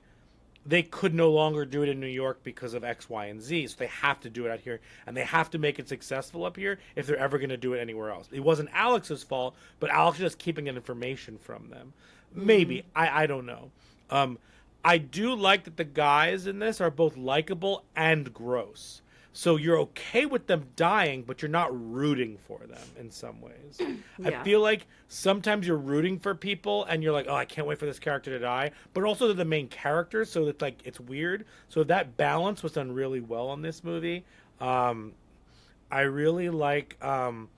they could no longer do it in New York because of X, Y, and Z. So they have to do it out here, and they have to make it successful up here if they're ever going to do it anywhere else. It wasn't Alex's fault, but Alex is just keeping that information from them. Maybe. I don't know. I do like that the guys in this are both likable and gross. So you're okay with them dying, but you're not rooting for them in some ways. Yeah. I feel like sometimes you're rooting for people and you're like, oh, I can't wait for this character to die. But also they're the main characters, so it's like, it's weird. So that balance was done really well in this movie. I really like there's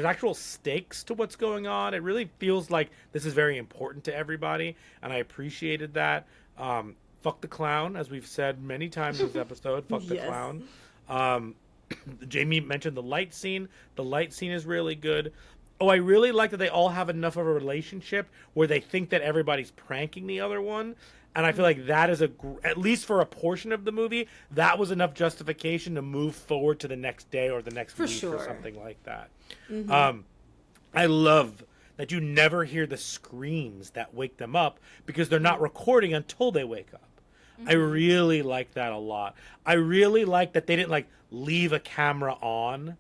actual stakes to what's going on. It really feels like this is very important to everybody, and I appreciated that. Fuck the clown, as we've said many times in this episode. Fuck the Yes. clown. Jamie mentioned the light scene. The light scene is really good. Oh, I really like that they all have enough of a relationship where they think that everybody's pranking the other one. And I feel like that is at least for a portion of the movie, that was enough justification to move forward to the next day or the next week or something like that. Mm-hmm. I love that you never hear the screams that wake them up because they're not recording until they wake up. Mm-hmm. I really like that a lot. I really like that they didn't like leave a camera on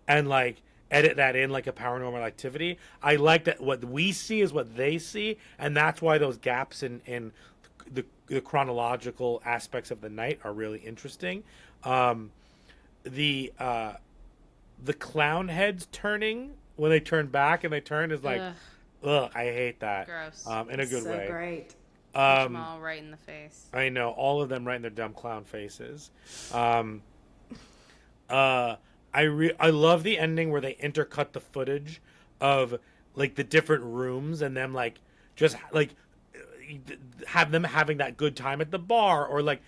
and like edit that in like a Paranormal Activity. I like that what we see is what they see, and that's why those gaps in the chronological aspects of the night are really interesting. The clown heads turning when they turn back and they turn is like, ugh, I hate that. Gross. In a good so way. Great. Punch them all right in the face. I know, all of them right in their dumb clown faces. I love the ending where they intercut the footage of like the different rooms and them like just like have them having that good time at the bar, or like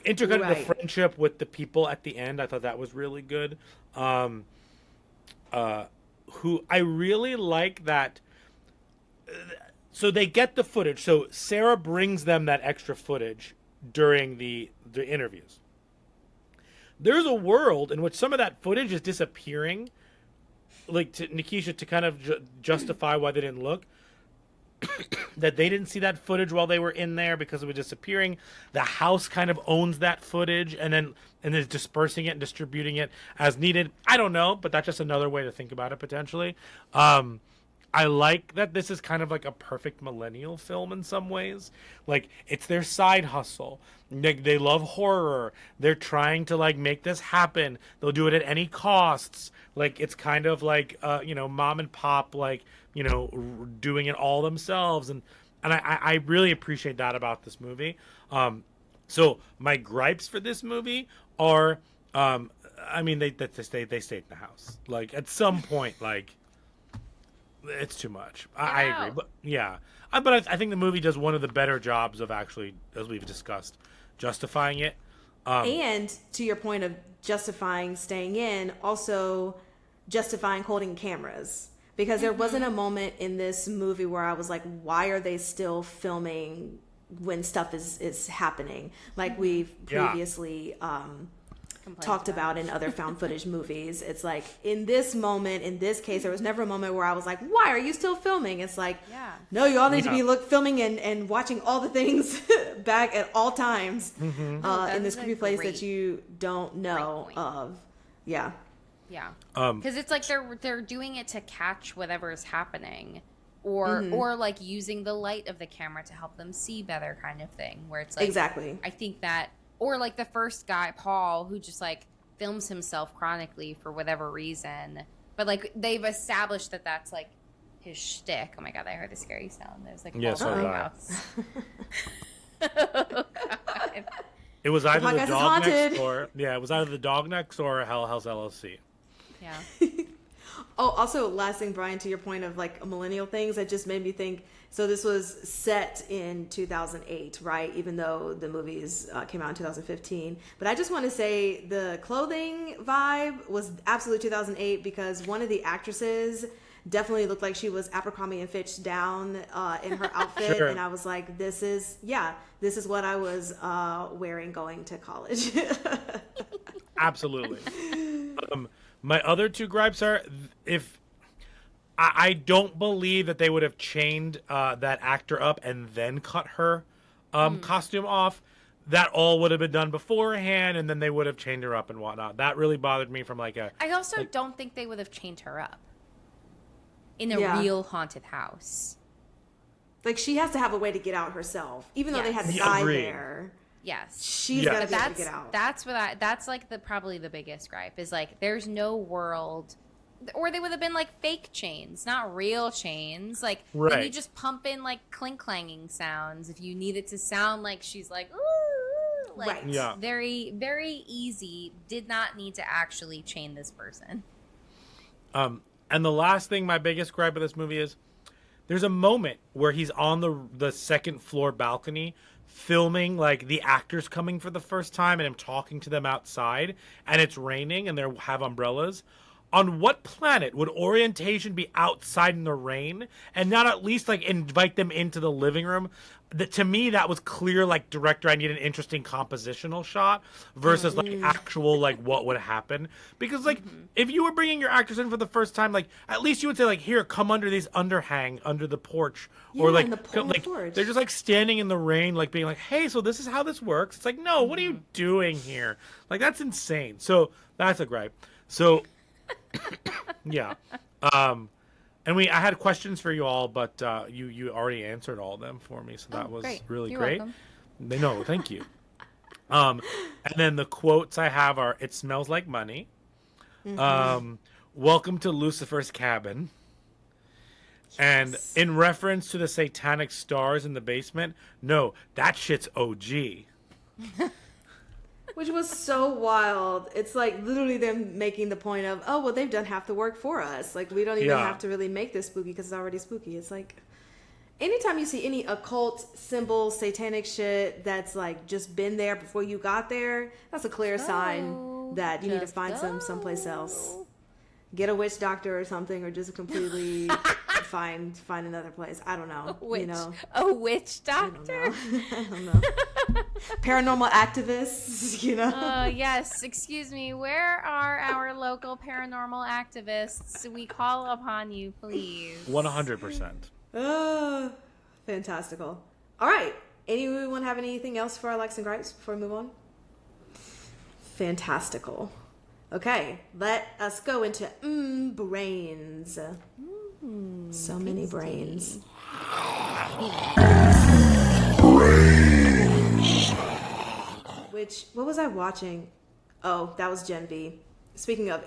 intercutting the friendship with the people at the end. I thought that was really good. Who I really like that. So they get the footage. So Sarah brings them that extra footage during the interviews. There's a world in which some of that footage is disappearing, like to Nikisha, to kind of justify why they didn't look. That they didn't see that footage while they were in there because it was disappearing. The house kind of owns that footage and is dispersing it and distributing it as needed. I don't know, but that's just another way to think about it potentially. I like that this is kind of like a perfect millennial film in some ways. Like, it's their side hustle. They love horror. They're trying to like make this happen. They'll do it at any costs. Like, it's kind of like mom and pop, like, doing it all themselves. And I really appreciate that about this movie. So my gripes for this movie are, they stayed in the house. Like, at some point, like, It's too much. I agree. But yeah. But I think the movie does one of the better jobs of actually, as we've discussed, justifying it. And to your point of justifying staying in, also justifying holding cameras. Because there wasn't a moment in this movie where I was like, why are they still filming when stuff is happening? Like we've previously talked about in other found footage movies. It's like, in this moment, in this case, there was never a moment where I was like, why are you still filming? It's like, no, you all need to be filming and watching all the things back at all times in this creepy place that you don't know of. Yeah. Yeah. Because it's like they're doing it to catch whatever is happening. Or like using the light of the camera to help them see better, kind of thing, where it's like, exactly. I think that, or like the first guy, Paul, who just like films himself chronically for whatever reason, but like they've established that that's like his shtick. Oh my god, I heard a scary sound. There's like house. Oh, god. It was either the dog next door. It was either the dog next or Hell House LLC. Yeah. Oh, also, last thing, Brian, to your point of like millennial things, that just made me think. So this was set in 2008, right? Even though the movies came out in 2015. But I just want to say the clothing vibe was absolutely 2008 because one of the actresses definitely looked like she was Abercrombie and Fitch down in her outfit. Sure. And I was like, this is what I was wearing going to college. Absolutely. My other two gripes are, if I don't believe that they would have chained that actor up and then cut her costume off. That all would have been done beforehand, and then they would have chained her up and whatnot. That really bothered me from like a... I also don't think they would have chained her up in a real haunted house. Like, she has to have a way to get out herself. Even though they had the guy there. Yes. She's got to be able to get out. That's like probably the biggest gripe is like there's no world, or they would have been like fake chains, not real chains. Like then you just pump in like clink clanging sounds if you need it to sound like she's like ooh, like very very easy. Did not need to actually chain this person. And the last thing, my biggest gripe of this movie is there's a moment where he's on the second floor balcony filming like the actors coming for the first time and him talking to them outside, and it's raining and they have umbrellas. On what planet would orientation be outside in the rain and not at least like invite them into the living room? To me, that was clear, like, director, I need an interesting compositional shot versus like actual like what would happen. Because like if you were bringing your actors in for the first time, like at least you would say like, here, come under these underhang under the porch, or like they're just like standing in the rain, like being like, hey, so this is how this works. It's like, no, what are you doing here? Like, that's insane. So that's a gripe. So yeah. And I had questions for you all, but you already answered all of them for me, so that was really great. Welcome. No, thank you. And then the quotes I have are, "It smells like money." "Welcome to Lucifer's cabin." And in reference to the satanic stars in the basement, no, that shit's OG. Which was so wild. It's like literally them making the point of, oh, well, they've done half the work for us. Like, we don't even have to really make this spooky because it's already spooky. It's like, anytime you see any occult symbol, satanic shit that's like just been there before you got there, that's a clear sign that you need to find someplace else. Get a witch doctor or something, or just completely find another place. I don't know. A witch doctor? I don't know. Paranormal activists, you know? Yes. Excuse me. Where are our local paranormal activists? We call upon you, please. 100%. Fantastical. All right. Anyone have anything else for our likes and gripes before we move on? Fantastical. Okay, let us go into brains. So many brains. What was I watching? Oh, that was Gen V. Speaking of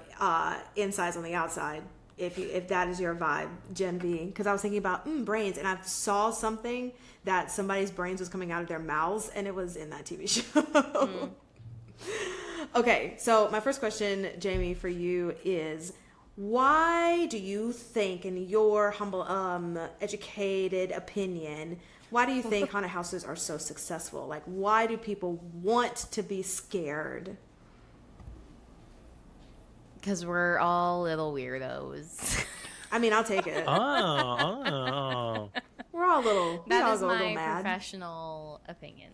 insides on the outside, if that is your vibe, Gen V. Because I was thinking about brains, and I saw something that somebody's brains was coming out of their mouths, and it was in that TV show. Okay, so my first question, Jamie, for you is, why do you think, in your humble, educated opinion, why do you think haunted houses are so successful? Like, why do people want to be scared? Because we're all little weirdos. I mean, I'll take it. Oh. We're all little. We That all is go a little my mad. professional opinion.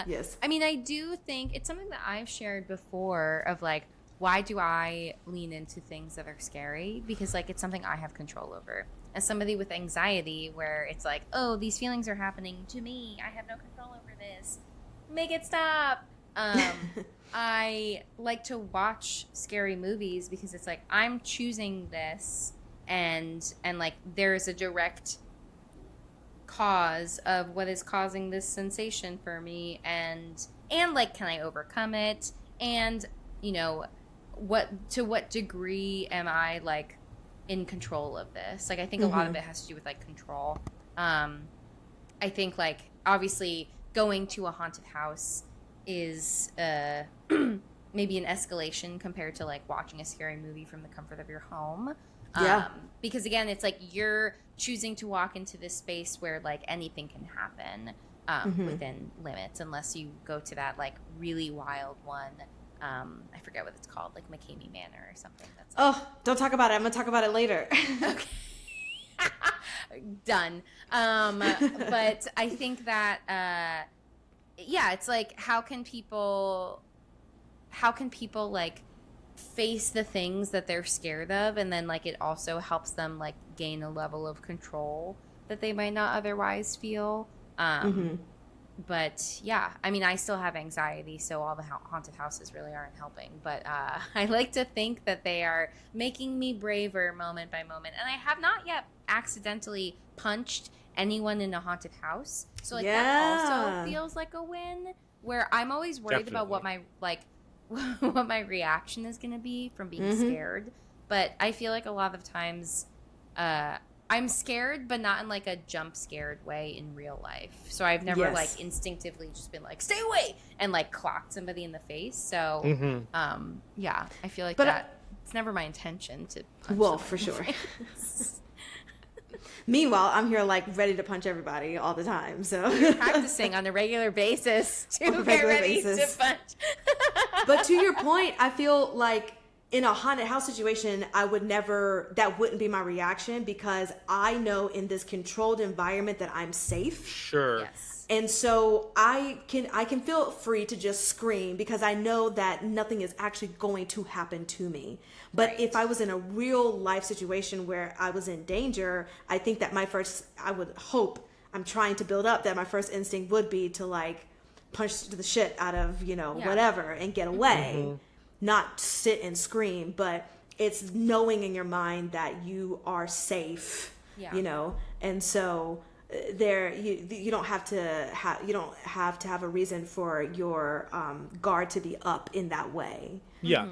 Yes. I mean, I do think it's something that I've shared before of like, why do I lean into things that are scary? Because like it's something I have control over. As somebody with anxiety, where it's like, oh, these feelings are happening to me. I have no control over this. Make it stop. I like to watch scary movies because it's like I'm choosing this, and like there's a direct cause of what is causing this sensation for me, and like, can I overcome it? And you know, to what degree am I like in control of this? Like, I think a lot of it has to do with like control. I think like obviously going to a haunted house is maybe an escalation compared to like watching a scary movie from the comfort of your home. Yeah. Because again, it's like you're choosing to walk into this space where like anything can happen within limits, unless you go to that like really wild one. I forget what it's called, like McCamey Manor or something. That's like, Oh, don't talk about it. I'm gonna talk about it later. okay. Done. But I think that yeah, it's like how can people like face the things that they're scared of, and then like it also helps them like gain a level of control that they might not otherwise feel. But yeah, I mean, I still have anxiety, so all the haunted houses really aren't helping. But I like to think that they are making me braver moment by moment. And I have not yet accidentally punched anyone in a haunted house. So like that also feels like a win, where I'm always worried about what my like what my reaction is going to be from being scared. But I feel like a lot of times I'm scared, but not in like a jump scared way in real life. So I've never like instinctively just been like, stay away, and like clocked somebody in the face. So yeah, I feel like that it's never my intention to punch for sure. face. Meanwhile, I'm here like ready to punch everybody all the time. So Practicing on a regular basis to get ready to punch. But to your point, I feel like in a haunted house situation, that wouldn't be my reaction, because I know in this controlled environment that I'm safe. Sure. Yes. And so I can feel free to just scream, because I know that nothing is actually going to happen to me. But if I was in a real life situation where I was in danger, I think that I'm trying to build up that my first instinct would be to like punch the shit out of, whatever and get away. Not sit and scream, but it's knowing in your mind that you are safe, and so you don't have to have a reason for your guard to be up in that way. Yeah.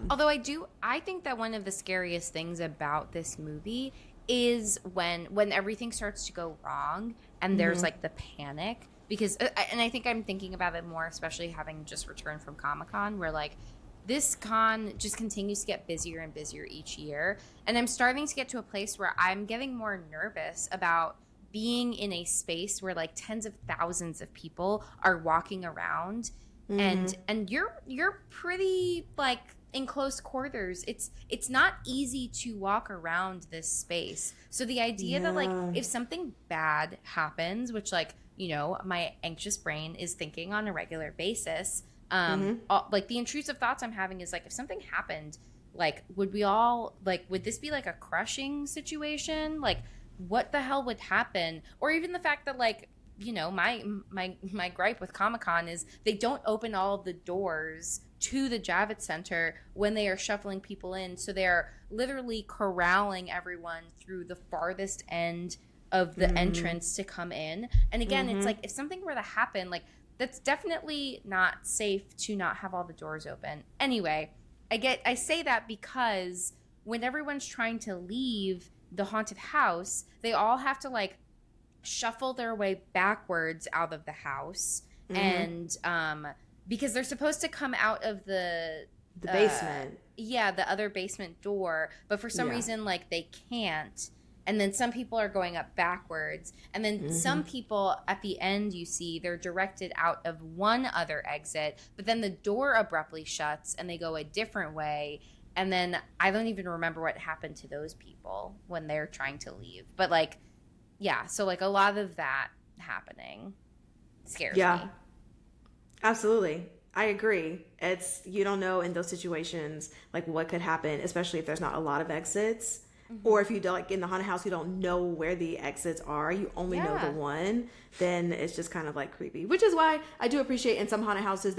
Although I think that one of the scariest things about this movie is when everything starts to go wrong and there's like the panic, because and I think I'm thinking about it more, especially having just returned from Comic-Con, where like this con just continues to get busier and busier each year. And I'm starting to get to a place where I'm getting more nervous about being in a space where like tens of thousands of people are walking around and you're pretty like in close quarters. It's not easy to walk around this space. So the idea that like if something bad happens, which like, my anxious brain is thinking on a regular basis, like the intrusive thoughts I'm having is like, if something happened, like would this be like a crushing situation? Like what the hell would happen? Or even the fact that like, my gripe with Comic-Con is they don't open all the doors to the Javits Center when they are shuffling people in. So they're literally corralling everyone through the farthest end of the entrance to come in. And again, it's like if something were to happen, like that's definitely not safe to not have all the doors open. Anyway, I say that because when everyone's trying to leave the haunted house, they all have to like shuffle their way backwards out of the house. And because they're supposed to come out of the the basement. Yeah, the other basement door, but for some reason like they can't. And then some people are going up backwards. And then some people at the end, you see, they're directed out of one other exit, but then the door abruptly shuts and they go a different way. And then I don't even remember what happened to those people when they're trying to leave. But like, yeah, so like a lot of that happening scares me. Absolutely. I agree. You don't know in those situations like what could happen, especially if there's not a lot of exits. Or if you don't, like in the haunted house, you don't know where the exits are. You only know the one. Then it's just kind of like creepy. Which is why I do appreciate in some haunted houses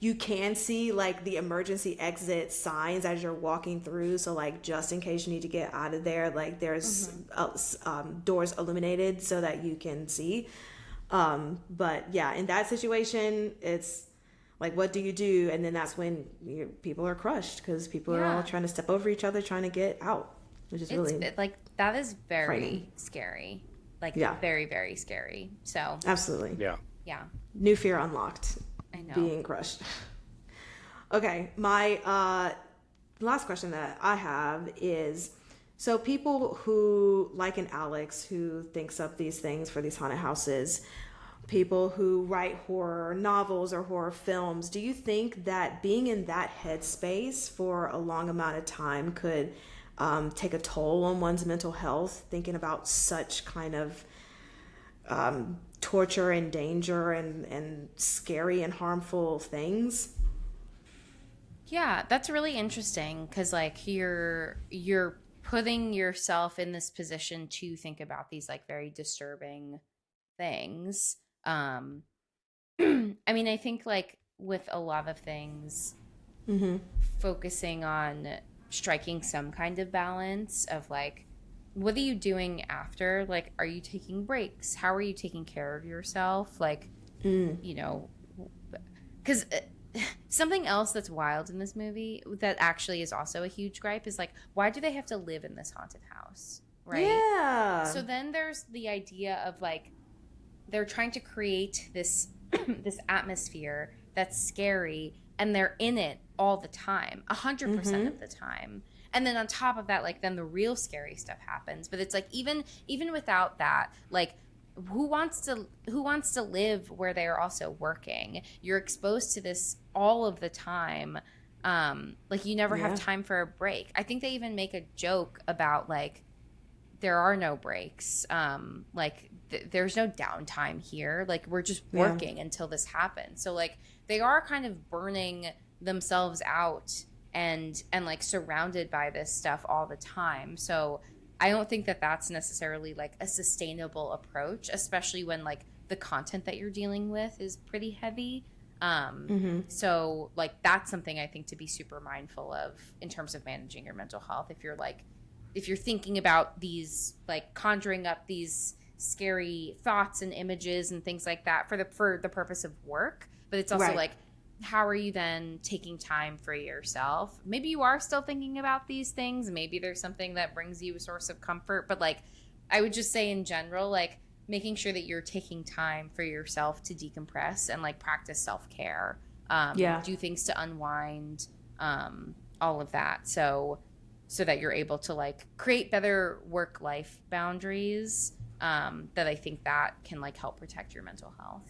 you can see like the emergency exit signs as you're walking through. So like just in case you need to get out of there, like there's doors illuminated so that you can see. But yeah, in that situation, it's like, what do you do? And then that's when people are crushed because people are all trying to step over each other, trying to get out. Which is really like that is very frightening. Scary. Like very, very scary. So absolutely. Yeah. New fear unlocked. I know. Being crushed. Okay, my last question that I have is, so people who, like an Alex, who thinks up these things for these haunted houses, people who write horror novels or horror films, do you think that being in that headspace for a long amount of time could take a toll on one's mental health, thinking about such kind of torture and danger and scary and harmful things? Yeah, that's really interesting because like you're putting yourself in this position to think about these like very disturbing things. I mean, I think like with a lot of things, focusing on striking some kind of balance of like, what are you doing after? Like, are you taking breaks? How are you taking care of yourself? Like, you know, because something else that's wild in this movie that actually is also a huge gripe is like, why do they have to live in this haunted house? Right? Yeah. So then there's the idea of like, they're trying to create this this atmosphere that's scary, and they're in it all the time, 100% of the time. And then on top of that, like then the real scary stuff happens. But it's like even without that, like who wants to live where they are also working? You're exposed to this all of the time. Like you never have time for a break. I think they even make a joke about like there are no breaks. Like there's no downtime here. Like we're just working until this happens. So like they are kind of burning themselves out and like surrounded by this stuff all the time. So I don't think that that's necessarily like a sustainable approach, especially when like the content that you're dealing with is pretty heavy. So like that's something I think to be super mindful of in terms of managing your mental health. If you're thinking about these, like conjuring up these scary thoughts and images and things like that for the purpose of work, but it's also like, how are you then taking time for yourself? Maybe you are still thinking about these things. Maybe there's something that brings you a source of comfort, but like, I would just say in general, like making sure that you're taking time for yourself to decompress and like practice self-care, do things to unwind, all of that. So that you're able to like create better work-life boundaries, that I think that can like help protect your mental health.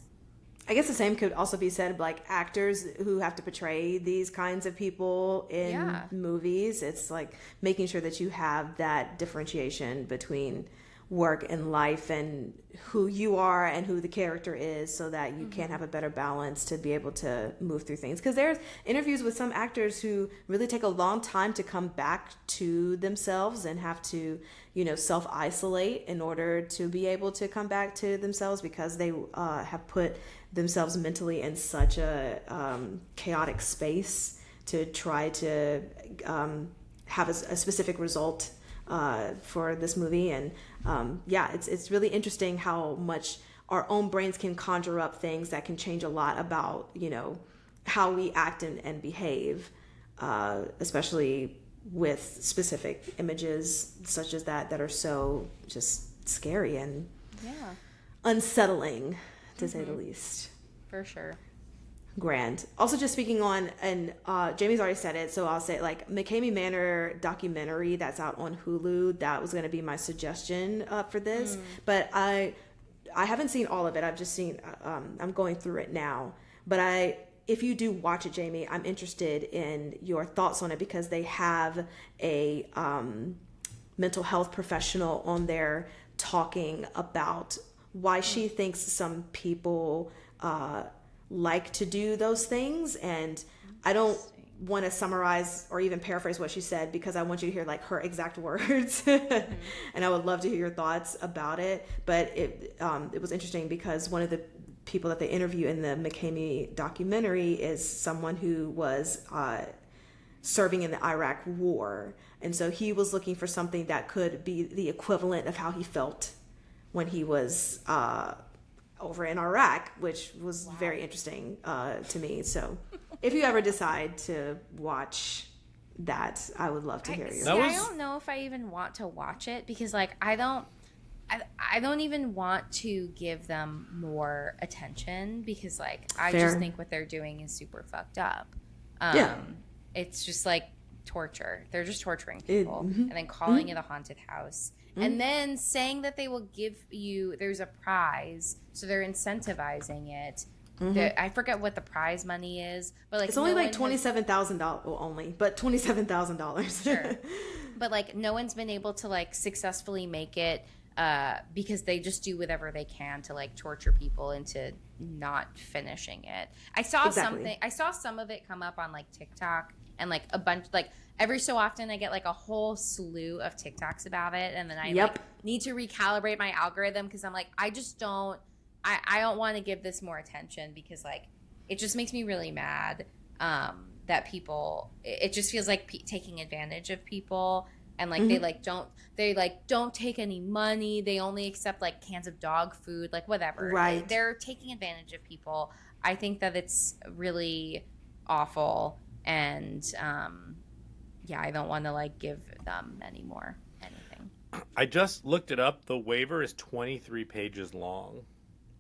I guess the same could also be said of like actors who have to portray these kinds of people in movies. It's like making sure that you have that differentiation between work and life and who you are and who the character is, so that you can have a better balance to be able to move through things. Because there's interviews with some actors who really take a long time to come back to themselves and have to, you know, self-isolate in order to be able to come back to themselves, because they have put themselves mentally in such a chaotic space to try to have a specific result for this movie. And it's really interesting how much our own brains can conjure up things that can change a lot about, you know, how we act and behave, especially with specific images such as that are so just scary and unsettling, to say the least. For sure. grand. Also, just speaking on, and Jamie's already said it, so I'll say it, like McCamey Manor documentary that's out on Hulu. That was going to be my suggestion for this, but I haven't seen all of it. I've just seen. I'm going through it now, but if you do watch it, Jamie, I'm interested in your thoughts on it because they have a mental health professional on there talking about why she thinks some people like to do those things. And I don't want to summarize or even paraphrase what she said because I want you to hear like her exact words. And I would love to hear your thoughts about it. But it was interesting because one of the people that they interview in the McCamey documentary is someone who was serving in the Iraq war. And so he was looking for something that could be the equivalent of how he felt when he was over in Iraq, which was very interesting to me. So if you ever decide to watch that, I would love to hear you. I don't know if I even want to watch it because like I don't even want to give them more attention because like I just think what they're doing is super fucked up. It's just like torture. They're just torturing people and then calling it a haunted house. And then saying that they will give you, there's a prize, so they're incentivizing it. I forget what the prize money is, but like it's only like $27,000. Well, only, but $27,000. Sure, but like no one's been able to like successfully make it because they just do whatever they can to like torture people into not finishing it. I saw something. I saw some of it come up on like TikTok and like a bunch like. Every so often, I get like a whole slew of TikToks about it, and then I like, need to recalibrate my algorithm because I'm like, I just don't, I don't want to give this more attention because like it just makes me really mad that people. It just feels like taking advantage of people, and like they don't take any money. They only accept like cans of dog food, like whatever. Right? They're taking advantage of people. I think that it's really awful, and yeah, I don't want to like give them any more anything. I just looked it up. The waiver is 23 pages long.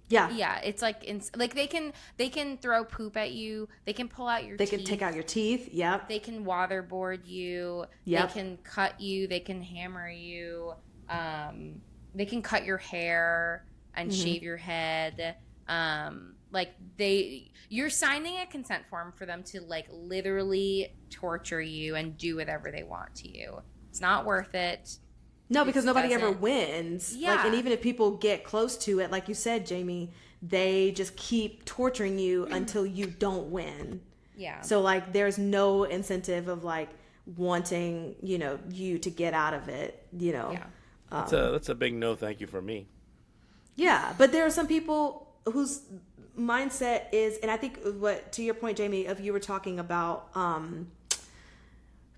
Yeah, it's like like they can throw poop at you. They can pull out your teeth. They can take out your teeth. Yep. They can waterboard you. Yep. They can cut you. They can hammer you. They can cut your hair and shave your head. Like you're signing a consent form for them to like literally torture you and do whatever they want to you. It's not worth it. No, because nobody ever wins. Yeah. Like, and even if people get close to it, like you said, Jamie, they just keep torturing you until you don't win. Yeah. So like there's no incentive of like wanting, you to get out of it, Yeah. That's a big no thank you from me. Yeah, but there are some people whose mindset is, and I think what, to your point, Jamie, of you were talking about,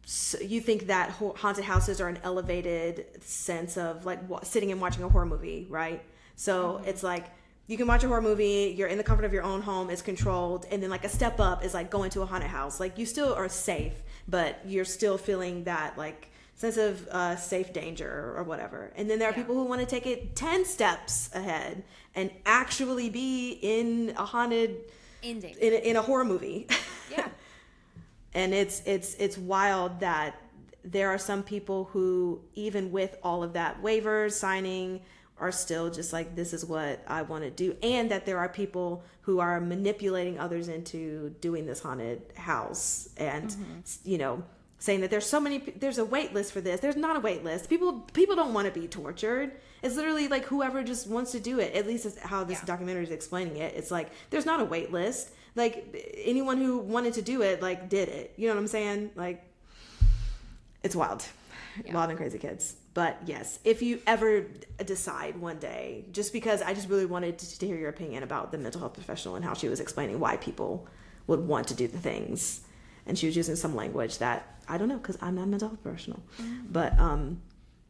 so you think that haunted houses are an elevated sense of like sitting and watching a horror movie, right? So it's like you can watch a horror movie, you're in the comfort of your own home, it's controlled, and then like a step up is like going to a haunted house. Like you still are safe, but you're still feeling that like sense of safe danger or whatever. And then there are people who want to take it 10 steps ahead and actually be in a haunted in a horror movie. Yeah. And it's wild that there are some people who, even with all of that waivers, signing, are still just like, this is what I want to do. And that there are people who are manipulating others into doing this haunted house and, saying that there's a wait list for this. There's not a wait list. People don't want to be tortured. It's literally like whoever just wants to do it. At least is how this documentary is explaining it. It's like, there's not a wait list. Like anyone who wanted to do it, like did it. You know what I'm saying? Like it's wild. Wild and crazy kids. But yes, if you ever decide one day, just because I just really wanted to hear your opinion about the mental health professional and how she was explaining why people would want to do the things. And she was using some language that I don't know, because I'm not a mental health professional. But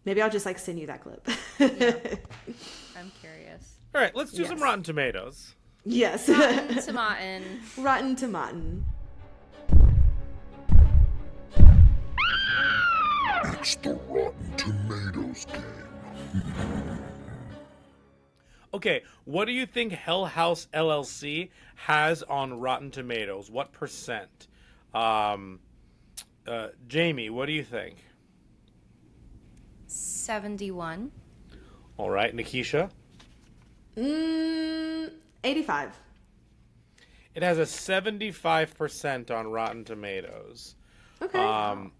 maybe I'll just like send you that clip. I'm curious. All right, let's do some Rotten Tomatoes. Yes. Rotten Tomatin. Rotten Tomatin. It's the Rotten Tomatoes game. Okay, what do you think Hell House LLC has on Rotten Tomatoes? What percent? Jamie, what do you think? 71. All right, Nikisha? 85. It has a 75% on Rotten Tomatoes. Okay.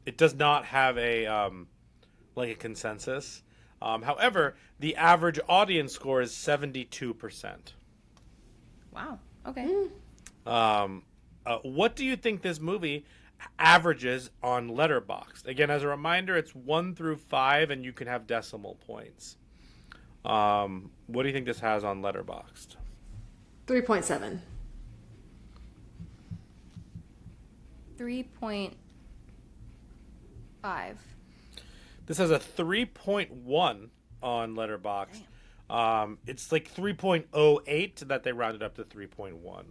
It does not have a like a consensus. However, the average audience score is 72%. Wow. Okay. What do you think this movie averages on Letterboxd? Again, as a reminder, it's 1 through 5, and you can have decimal points. What do you think this has on Letterboxd? 3.7. 3.5. This has a 3.1 on Letterboxd. It's like 3.08 that they rounded up to 3.1.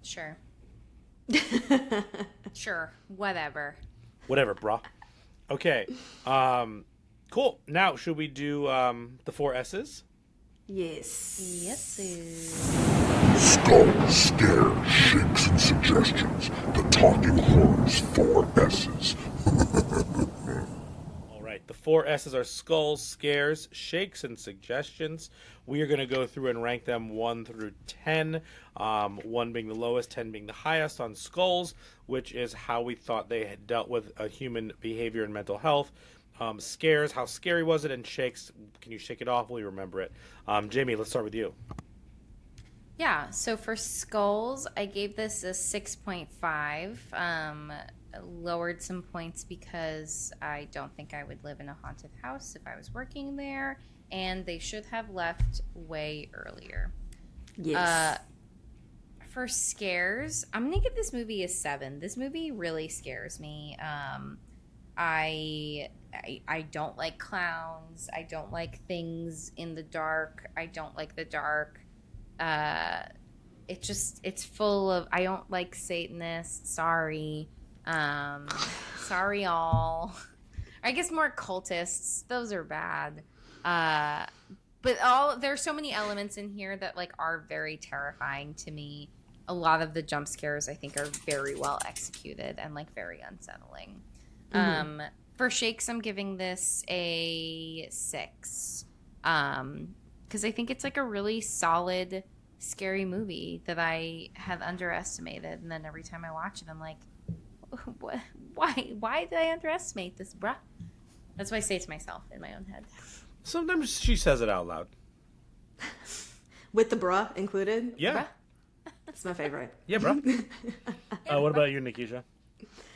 Sure. Sure. Whatever. Whatever, brah. Okay. Cool. Now, should we do the 4 S's? Yes. Yes. Skull, scare, shakes, and suggestions. The Talking Horns 4 S's. All right. The 4 S's are skulls, scares, shakes, and suggestions. We are going to go through and rank them 1 through 10. 1 being the lowest, 10 being the highest on skulls, which is how we thought they had dealt with human behavior and mental health. Scares, how scary was it? And shakes, can you shake it off? Will you remember it? Jamie, let's start with you. Yeah, so for skulls, I gave this a 6.5. Lowered some points because I don't think I would live in a haunted house if I was working there, and they should have left way earlier. Yes. For scares, I'm going to give this movie a 7. This movie really scares me. I don't like clowns. I don't like things in the dark. I don't like the dark. It's full of, I don't like Satanists. Sorry. Sorry all. I guess more cultists. Those are bad. But there's so many elements in here that like are very terrifying to me. A lot of the jump scares I think are very well executed and like very unsettling. Mm-hmm. For shakes, I'm giving this a 6. Because I think it's like a really solid, scary movie that I have underestimated. And then every time I watch it, I'm like, what? Why did I underestimate this, bruh? That's what I say to myself in my own head. Sometimes she says it out loud. With the bruh included? Yeah. Bruh? That's my favorite. Yeah, bruh. What about you, Nikisha?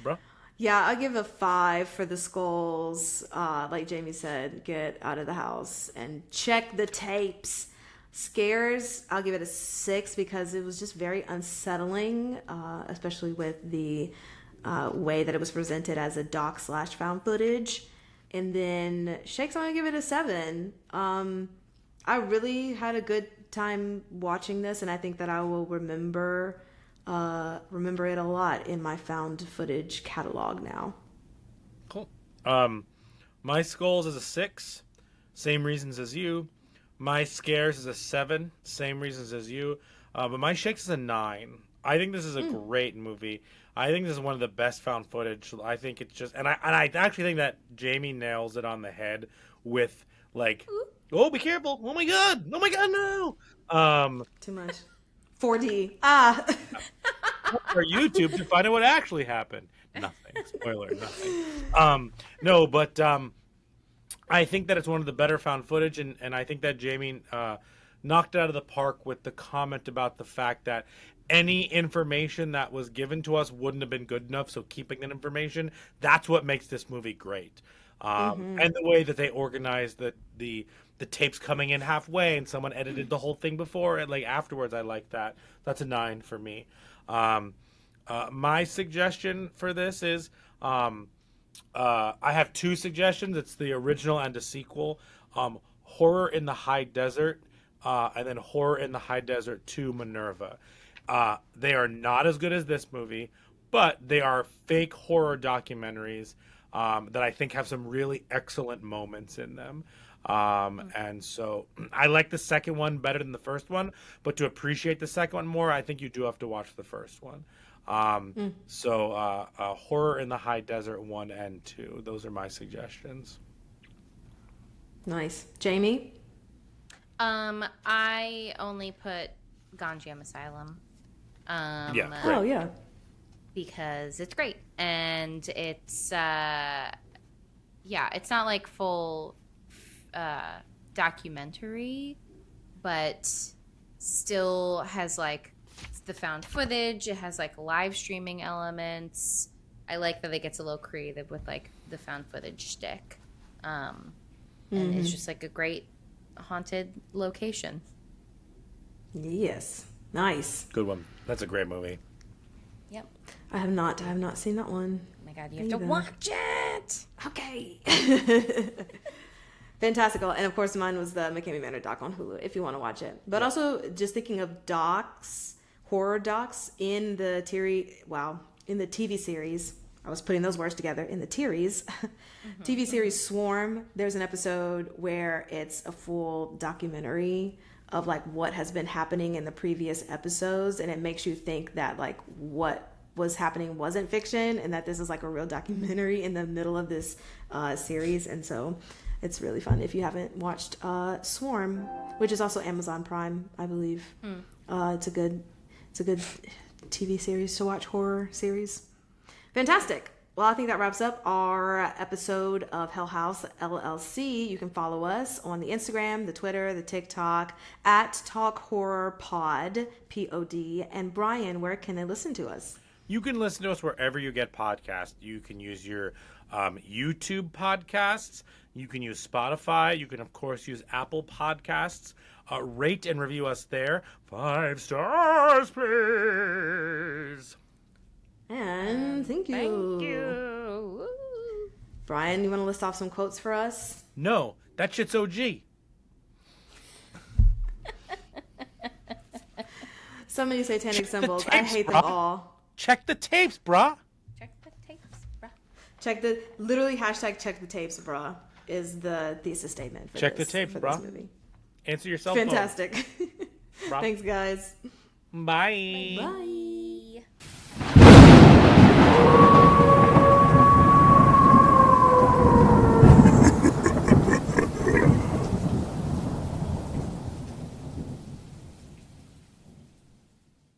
Bruh? Yeah, I'll give a 5 for the skulls. Like Jamie said, get out of the house and check the tapes. Scares, I'll give it a 6 because it was just very unsettling, especially with the way that it was presented as a doc/found footage. And then shakes, I'm gonna give it a 7. I really had a good time watching this, and I think that I will remember it a lot in my found footage catalog now. Cool. My skulls is a 6, same reasons as you. My scares is a 7, same reasons as you. But my shakes is a 9. I think this is a great movie. I think this is one of the best found footage. I think it's just, and I actually think that Jamie nails it on the head with like, oh, be careful! Oh my god! No! Too much. 4D. Or YouTube to find out what actually happened. Nothing. Spoiler. Nothing. No, but I think that it's one of the better found footage, and I think that Jamie knocked it out of the park with the comment about the fact that any information that was given to us wouldn't have been good enough. So keeping that information, that's what makes this movie great. And the way that they organized the tapes coming in halfway and someone edited the whole thing before and like afterwards, I like that. That's a 9 for me. My suggestion for this is I have 2 suggestions. It's the original and a sequel. Horror in the High Desert and then Horror in the High Desert 2 Minerva. They are not as good as this movie, but they are fake horror documentaries that I think have some really excellent moments in them. And so I like the second one better than the first one, but to appreciate the second one more, I think you do have to watch the first one. So Horror in the High Desert 1 and 2. Those are my suggestions. Nice. Jamie? I only put Ganjiam Asylum. Great. Oh, yeah. Because it's great. And it's, it's not like full documentary, but still has like the found footage. It has like live streaming elements. I like that it gets a little creative with like the found footage stick. And it's just like a great haunted location. Yes. Nice. Good one. That's a great movie. Yep. I have not seen that one. Oh my God, you have to watch it. Okay. Fantastical. And of course mine was the McKamey Manor doc on Hulu if you want to watch it. But also just thinking of docs, horror docs in the TV series. I was putting those words together. In the series, TV series Swarm, there's an episode where it's a full documentary of like what has been happening in the previous episodes, and it makes you think that like what was happening wasn't fiction and that this is like a real documentary in the middle of this series. And so it's really fun if you haven't watched Swarm, which is also Amazon Prime, I believe. It's a good TV series to watch, horror series. Fantastic. Well, I think that wraps up our episode of Hell House LLC. You can follow us on the Instagram, the Twitter, the TikTok at Talk Horror Pod, Pod. And Brian, where can they listen to us? You can listen to us wherever you get podcasts. You can use your YouTube podcasts. You can use Spotify. You can, of course, use Apple Podcasts. Rate and review us there. 5 stars, please. And thank you. Thank you. Brian, you want to list off some quotes for us? No, that shit's OG. So many satanic symbols. Tapes, I hate them bruh. all. Check the tapes, brah. Check the tapes, bruh. Literally hashtag check the tapes, bruh, is the thesis statement for Check this, the tapes, for bruh. this movie. Answer your cell Fantastic. phone. Thanks, guys. Bye. Bye.